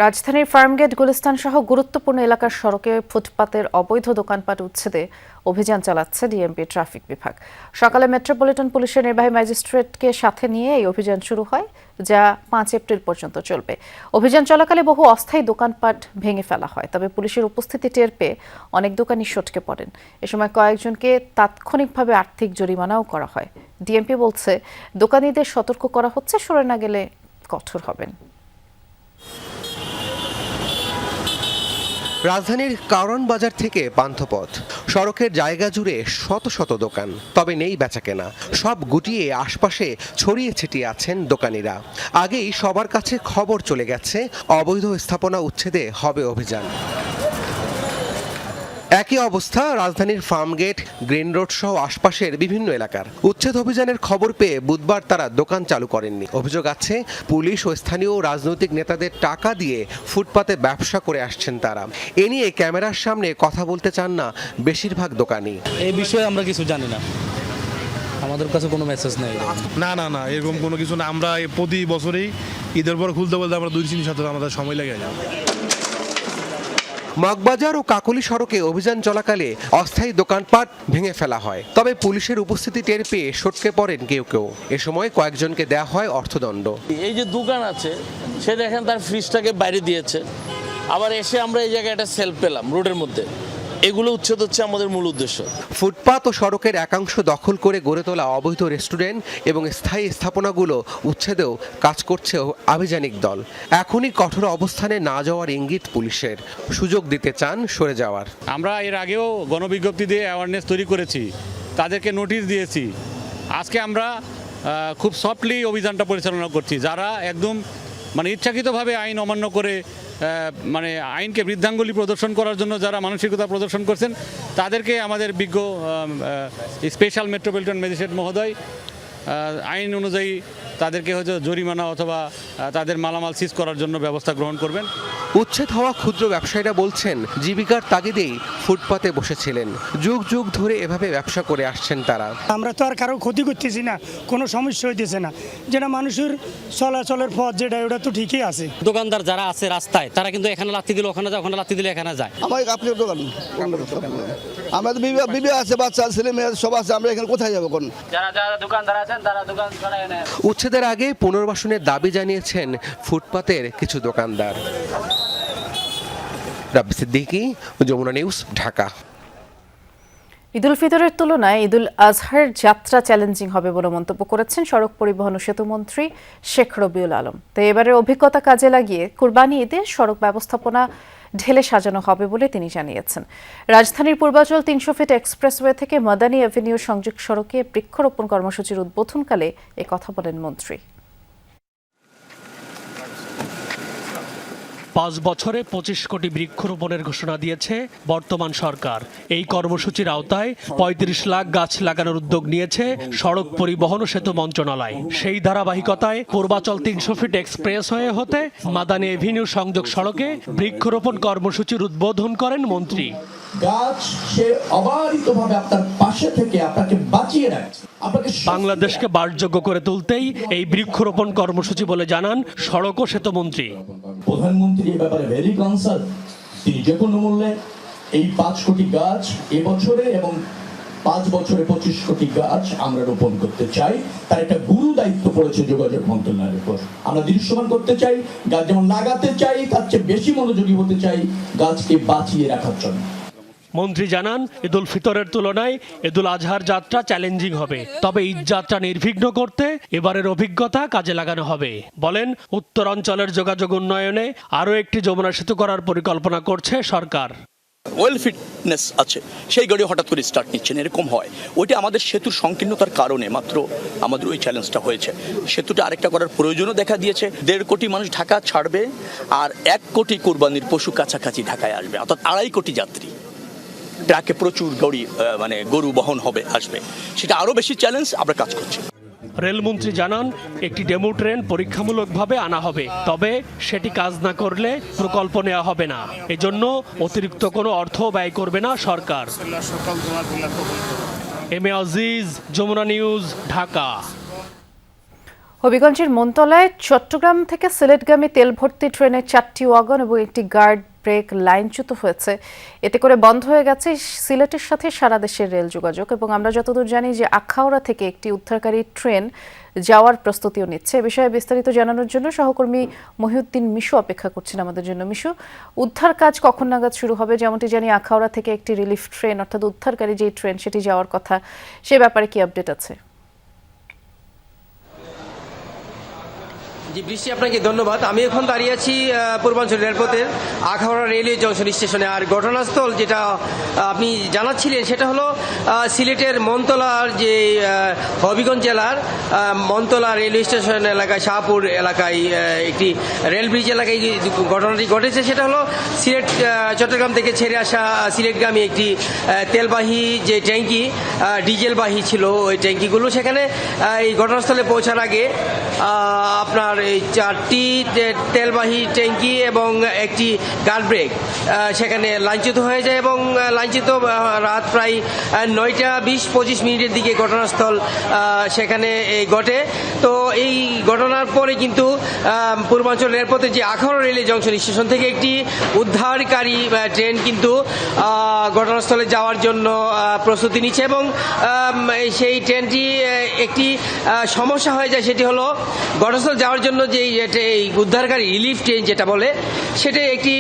রাজধানীর ফার্মগেট, গুলিস্তান সহ গুরুত্বপূর্ণ এলাকার সড়কে ফুটপাতের অবৈধ দোকানপাট উচ্ছেদে অভিযান চালাচ্ছে ডিএমপি ট্রাফিক বিভাগ। সকালে মেট্রোপলিটন পুলিশের নির্বাহী ম্যাজিস্ট্রেটকে সাথে নিয়ে এই অভিযান শুরু হয়, যা 5 এপ্রিল পর্যন্ত চলবে। অভিযান চলাকালে বহু অস্থায়ী দোকানপাট ভেঙে ফেলা হয়, তবে পুলিশের উপস্থিতি টের পেয়ে অনেক দোকানি সটকে পড়েন। এ সময় কয়েকজনকে তাৎক্ষণিকভাবে আর্থিক জরিমানাও করা হয়। ডিএমপি বলছে, দোকানীদের সতর্ক করা হচ্ছে, সরে না গেলে কঠোর হবেন। রাজধানীর কারণ বাজার থেকে পান্থপথ, সড়কের জায়গা জুড়ে শত শত দোকান, তবে নেই বেচাকেনা। সব গুটিয়ে আশপাশে ছড়িয়ে ছিটিয়ে আছেন দোকানিরা। আগেই সবার কাছে খবর চলে গেছে, অবৈধ স্থাপনা উচ্ছেদে হবে অভিযান। একই অবস্থা রাজধানীর ফার্মগেট, গ্রিন রোড সহ আশপাশের বিভিন্ন এলাকার। উচ্ছেদ অভিযানের খবর পেয়ে বুধবার তারা দোকান চালু করেননি। অভিযোগ আছে, পুলিশ ও স্থানীয় রাজনৈতিক নেতাদের টাকা দিয়ে ফুটপাতে ব্যবসা করে আসছেন তারা। এ নিয়ে ক্যামেরার সামনে কথা বলতে চান না বেশিরভাগ দোকানি। এই বিষয়ে আমরা কিছু জানি না, আমাদের কাছে কোনো মেসেজ নেই। না এরকম কোনো কিছু না। আমরা প্রতি বছরেই ঈদের পর খুলতে বলতে আমরা 2-3 সপ্তাহ আমাদের সময় লেগে যায়। মগবাজার ও কাকলি সড়কে অভিযান চলাকালে অস্থায়ী দোকানপাট ভেঙে ফেলা হয়, তবে পুলিশের উপস্থিতি টের পেয়ে সটকে পড়েন কেউ কেউ। এ সময় কয়েকজনকে দেয়া হয় অর্থদণ্ড। এই যে দোকান আছে, সে দেখেন তার ফ্রিজটাকে বাইরে দিয়েছে, আবার এসে আমরা এই জায়গায় একটা সেলফ পেলাম রোডের মধ্যে। এগুলো উচ্ছেদ হচ্ছে আমাদের মূল উদ্দেশ্য। ফুটপাত ও সড়কের একাংশ দখল করে গড়ে তোলা অবৈধ রেস্টুরেন্ট এবং স্থায়ী স্থাপনাগুলো উচ্ছেদেও কাজ করছে আভিযানিক দল। এখনই কঠোর অবস্থানে না যাওয়ার ইঙ্গিত পুলিশের, সুযোগ দিতে চান সরে যাওয়ার। আমরা এর আগেও গণবিজ্ঞপ্তি দিয়ে অ্যাওয়ারনেস তৈরি করেছি, তাদেরকে নোটিশ দিয়েছি। আজকে আমরা খুব সফটলি অভিযানটা পরিচালনা করছি। যারা একদম ইচ্ছাকৃতভাবে আইন অমান্য করে আইনকে বৃদ্ধাঙ্গুলি প্রদর্শন করার জন্য যারা মানসিকতা প্রদর্শন করছেন, তাদেরকে আমাদের বিজ্ঞ স্পেশাল মেট্রোপলিটন ম্যাজিস্ট্রেট মহোদয় আইন অনুযায়ী তাদেরকে হয়তো জরিমানা অথবা তাদের মালামাল সিজ করার জন্য ব্যবস্থা গ্রহণ করবেন। উচ্ছেদ হওয়া ক্ষুদ্র ব্যবসায়ীরা বলছেন, জীবিকার তাগিদেই ফুটপাতে বসেছিলেন, যুগ যুগ ধরে এভাবে ব্যবসা করে আসছেন তারা। আমরা তো আর কারো ক্ষতি করতেছি না, কোনো সমস্যা হইতেছে না। যেটা মানুষের চলাচলের পথ যেটা, ওটা তো ঠিকই আছে। দোকানদার যারা আছে রাস্তায়, তারা কিন্তু এখানে লাত্তি দিলে ওখানে যায়, ওখানে লাত্তি দিলে এখানে যায়। আমার আপনার দোকান, আমাদের বিবি আছে, বাচ্চা ছেলে মেয়ে সব আছে, আমরা এখানে কোথায় যাবো? কোন যারা দোকানদার আছেন তারা দোকান ছড়ায় নেয়। উচ্ছেদের আগে পুনর্বাসনের দাবি জানিয়েছেন ফুটপাতের কিছু দোকানদার। রাব্বি সিদ্দিকী, যমুনা নিউজ, ঢাকা। ঈদুল ফিতরের তুলনায় ঈদুল আজহার যাত্রা চ্যালেঞ্জিং হবে বলে মন্তব্য করেছেন সড়ক পরিবহন ও সেতু মন্ত্রী শেখ রবিউল আলম। তাই এবারের অভিজ্ঞতা কাজে লাগিয়ে কুরবানি ঈদে সড়ক ব্যবস্থাপনা ঢেলে সাজানো হবে বলে তিনি জানিয়েছেন। রাজধানীর পূর্বাচল 300 ফিট এক্সপ্রেসওয়ে থেকে মাদানী অ্যাভিনিউ সংযোগ সড়কে বৃক্ষরোপণ কর্মসূচির উদ্বোধনকালে এ কথা বলেন মন্ত্রী। 5 বছরে 25 কোটি বৃক্ষরোপণের ঘোষণা দিয়েছে বর্তমান সরকার। এই কর্মসূচির আওতায় 35 লাখ গাছ লাগানোর উদ্যোগ নিয়েছে সড়ক পরিবহন ও সেতু মন্ত্রণালয়। সেই ধারাবাহিকতায় পূর্বাচল 300 ফিট এক্সপ্রেসওয়ে হতে মাদানী এভিনিউ সংযোগ সড়কে বৃক্ষরোপণ কর্মসূচির উদ্বোধন করেন মন্ত্রী। গাছ সে অবারিতভাবে আপনার পাশে থেকে আপনাকে বাঁচিয়ে রাখছে। বাংলাদেশকে বাসযোগ্য করে তুলতেই এই বৃক্ষরোপণ কর্মসূচি বলে জানান সড়ক ও সেতু মন্ত্রী। প্রধানমন্ত্রী এই ব্যাপারে ভেরি কনসার্ন। তিনি যে কোনো মূল্যে এই 5 কোটি গাছ এবছরে এবং 5 বছরে 25 কোটি গাছ আমরা রোপণ করতে চাই। তার একটা গুরু দায়িত্ব পড়েছে যোগাযোগ মন্ত্রণালয়ের উপর। আমরা দৃশ্যমান করতে চাই, গাছ যেমন লাগাতে চাই, তার চেয়ে বেশি মনোযোগী হতে চাই গাছকে বাঁচিয়ে রাখার জন্য। মন্ত্রী জানান, ঈদুল ফিতরের তুলনায় ঈদুল আজহার যাত্রা চ্যালেঞ্জিং হবে, তবে ঈদ যাত্রা নির্বিঘ্ন করতে এবারের অভিজ্ঞতা কাজে লাগানো হবে। বলেন, উত্তরাঞ্চলের যোগাযোগ উন্নয়নে আরও একটি যমুনা সেতু করার পরিকল্পনা করছে সরকার। ওয়েল ফিটনেস আছে, সেই গাড়ি হঠাৎ করে স্টার্ট নিচ্ছেন, এরকম হয়। ওইটা আমাদের সেতুর সংকীর্ণতার কারণে মাত্র আমাদের ওই চ্যালেঞ্জটা হয়েছে। সেতুটা আরেকটা করার প্রয়োজনও দেখা দিয়েছে। 1.5 কোটি মানুষ ঢাকা ছাড়বে, আর 1 কোটি কোরবানির পশু কাছাকাছি ঢাকায় আসবে, অর্থাৎ 2.5 কোটি যাত্রী। ট্রাকে প্রচুর গরু বহন আসবে, সেটা আরও বেশি চ্যালেঞ্জ। আমরা কাজ করছি। রেলমন্ত্রী জানান একটি ডেমো ট্রেন পরীক্ষামূলকভাবে আনা হবে, তবে সেটি কাজ না করলে প্রকল্প নেওয়া হবে না। এজন্য অতিরিক্ত কোনো অর্থ ব্যয় করবে না সরকার। M A Aziz, Jamuna news, Dhaka. হবিগঞ্জের মনতলায় চট্টগ্রাম থেকে সিলেটগামী তেল ভর্তি ট্রেনের 4টি ওয়াগন এবং একটি গার্ড ব্রেক লাইনচ্যুত হয়েছে। এতে করে বন্ধ হয়ে গেছে সিলেটের সাথে সারা দেশের রেল যোগাযোগ। এবং আমরা যতদূর জানি যে আখাউড়া থেকে একটি উদ্ধারকারী ট্রেন যাওয়ার প্রস্তুতিও নিচ্ছে। এ বিষয়ে বিস্তারিত জানানোর জন্য সহকর্মী মহিউদ্দিন মিশু অপেক্ষা করছেন আমাদের জন্য। মিশু, উদ্ধার কাজ কখন নাগাদ শুরু হবে? যেমনটি জানি আখাউড়া থেকে একটি রিলিফ ট্রেন অর্থাৎ উদ্ধারকারী যে ট্রেন সেটি যাওয়ার কথা, সে ব্যাপারে কি আপডেট আছে? জি বৃষ্টি, আপনাকে ধন্যবাদ। আমি এখন দাঁড়িয়ে আছি পূর্বাঞ্চল রেলপথের আখাউড়া রেলওয়ে জংশন স্টেশনে। আর ঘটনাস্থল যেটা আপনি জানাচ্ছিলেন সেটা হলো সিলেটের মনতলার যে হবিগঞ্জ জেলার মনতলা রেলওয়ে স্টেশন এলাকায় শাহপুর এলাকায় একটি রেল ব্রিজ এলাকায় ঘটনাটি ঘটেছে। সেটা হলো সিলেট চট্টগ্রাম থেকে ছেড়ে আসা সিলেটগামী একটি তেলবাহী যে ট্যাঙ্কি, ডিজেলবাহী ছিল ওই ট্যাঙ্কিগুলো, সেখানে এই ঘটনাস্থলে পৌঁছার আগে আপনার এই 4টি তেলবাহী ট্যাঙ্কি এবং একটি গার্ড ব্রেক সেখানে লাইনচ্যুত হয়ে যায় এবং লাইনচ্যুত রাত প্রায় 9:20-25 দিকে ঘটনাস্থল সেখানে ঘটে। তো এই ঘটনার পরে কিন্তু পূর্বাঞ্চল রেলপথের যে আখাউড়া রেলওয়ে জংশন স্টেশন থেকে একটি উদ্ধারকারী ট্রেন কিন্তু ঘটনাস্থলে যাওয়ার জন্য প্রস্তুতি নিচ্ছে এবং সেই ট্রেনটি একটি সমস্যা হয়ে যায়। সেটি হলো ঘটনাস্থল যাওয়ার জন্য যে উদ্ধারকারী রিলিফ ট্রেন যেটা বলে, সেটা একটি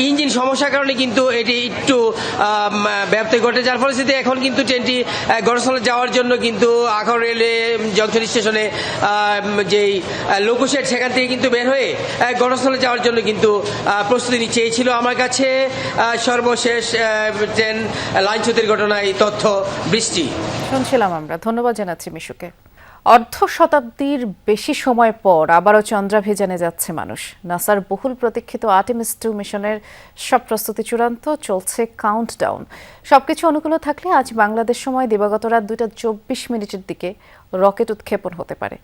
ইঞ্জিন সমস্যার কারণে কিন্তু এটি একটু ব্যত্যয় ঘটে, যার ফলশ্রুতিতে এখন কিন্তু ট্রেনটি ঘটনাস্থলে যাওয়ার জন্য কিন্তু আখাউড়া রেলওয়ে জংশন স্টেশনে যেই লোকোশেড সেখান থেকে কিন্তু বের হয়ে ঘটনাস্থলে যাওয়ার জন্য কিন্তু প্রস্তুতি নিচ্ছে। এই ছিল আমার কাছে সর্বশেষ ট্রেন লাইনচ্যুতের ঘটনায় তথ্য। বৃষ্টি, শুনছিলাম আমরা। ধন্যবাদ জানাচ্ছি মিশুকে। অর্ধ শতাব্দীর বেশি সময় পর আবারও চন্দ্রাভিযানে যাচ্ছে মানুষ। নাসার বহুল প্রতীক্ষিত আর্টেমিস 2 মিশনের সব প্রস্তুতি চূড়ান্ত, চলছে কাউন্টডাউন। সবকিছু অনুকূল থাকলে আজ বাংলাদেশ সময় দিবাগত রাত 2:24 দিকে রকেট উৎক্ষেপণ হতে পারে।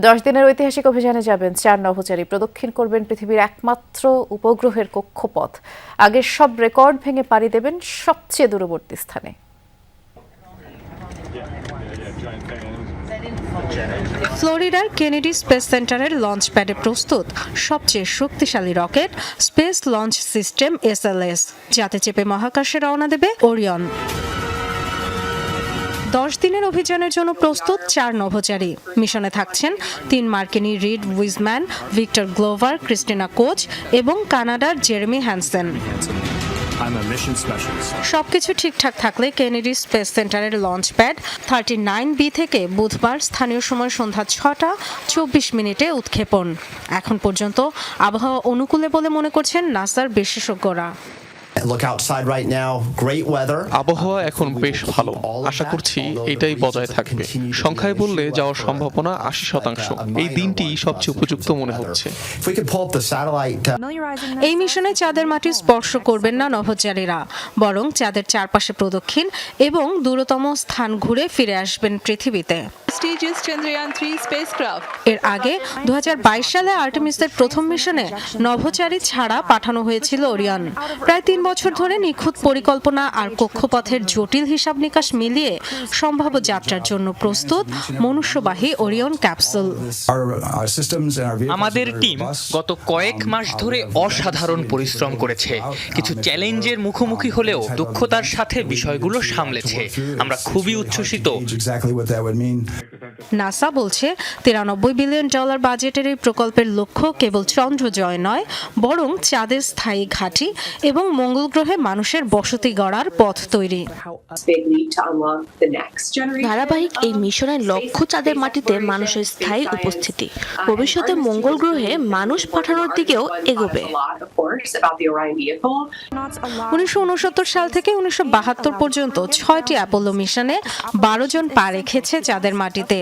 10 দিনের ঐতিহাসিক অভিযানে যাবেন 4 নভোচারী। প্রদক্ষিণ করবেন পৃথিবীর একমাত্র উপগ্রহের কক্ষপথ। আগের সব রেকর্ড ভেঙে পাড়ি দেবেন সবচেয়ে দূরবর্তী স্থানে। ফ্লোরিডার কেনেডি স্পেস সেন্টারের লঞ্চ প্যাডে প্রস্তুত সবচেয়ে শক্তিশালী rocket space launch system SLS, যাতে চেপে মহাকাশে রওনা দেবে ওরিয়ন। 10 দিনের অভিযানের জন্য প্রস্তুত 4 নভোচারী। মিশনে থাকছেন 3 মার্কিনী Reid Wiseman, Victor Glover, Christina Koch এবং কানাডার জেরেমি হ্যানসেন। সবকিছু ঠিকঠাক থাকলে কেনেডি স্পেস সেন্টারের লঞ্চ প্যাড 39B থেকে বুধবার স্থানীয় সময় সন্ধ্যা 6:24 উৎক্ষেপণ। এখন পর্যন্ত আবহাওয়া অনুকূলে বলে মনে করছেন নাসার বিশেষজ্ঞরা। আবহাওয়া এখন বেশ ভালো, আশা করছি এটাই বজায় থাকবে। সংখ্যায় বললে যাওয়ার সম্ভাবনা 80%। এই দিনটি সবচেয়ে উপযুক্ত মনে হচ্ছে। এই মিশনে চাঁদের মাটি স্পর্শ করবেন না নভোচারীরা, বরং চাঁদের চারপাশে প্রদক্ষিণ এবং দূরতম স্থান ঘুরে ফিরে আসবেন পৃথিবীতে। এর আগে 2022 সালে আর্টেমিসের প্রথম মিশনে নভোচারী ছাড়া পাঠানো হয়েছিল ওরিয়ন। প্রায় 3 বছর ধরে নিখুঁত পরিকল্পনা আর কক্ষপথের জটিল হিসাব নিকাশ মিলিয়ে সম্ভাব্য যাত্রার জন্য প্রস্তুত মনুষ্যবাহী ওরিয়ন ক্যাপসুল। আমাদের টিম গত কয়েক মাস ধরে অসাধারণ পরিশ্রম করেছে। কিছু চ্যালেঞ্জের মুখোমুখি হলেও দক্ষতার সাথে বিষয়গুলো সামলেছে। আমরা খুবই উচ্ছ্বসিত। নাসা বলছে $93 বিলিয়ন বাজেটের এই প্রকল্পের লক্ষ্য কেবল চন্দ্র জয় নয়, বরং চাঁদের স্থায়ী ঘাঁটি এবং মঙ্গল গ্রহে মানুষের বসতি গড়ার পথ তৈরি। ধারাবাহিক এই মিশনের লক্ষ্য চাঁদের মাটিতে মানুষের স্থায়ী উপস্থিতি, ভবিষ্যতে মঙ্গল গ্রহে মানুষ পাঠানোর দিকেও এগোবে। 1969 সাল থেকে 1972 পর্যন্ত 6টি অ্যাপোলো মিশনে 12 জন পা রেখেছে চাঁদের মাটিতে।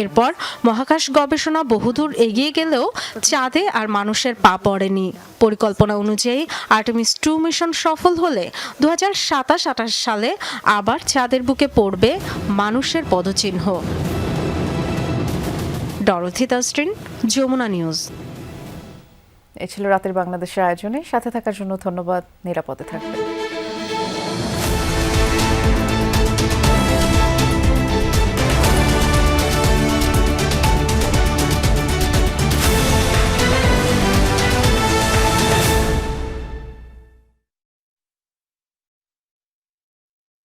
এরপর মহাকাশ গবেষণা বহুদূর এগিয়ে গেলেও চাঁদে আর মানুষের পা পড়েনি। পরিকল্পনা অনুযায়ী আর্টেমিস 2 মিশন মিশন সফল হলে 2027-28 সালে আবার চাঁদের বুকে পড়বে মানুষের পদচিহ্ন। Dorothy Tasrin, Jamuna news. এই ছিল রাতের বাংলাদেশের আয়োজনে। সাথে থাকার জন্য ধন্যবাদ। নিরাপদে থাকবেন।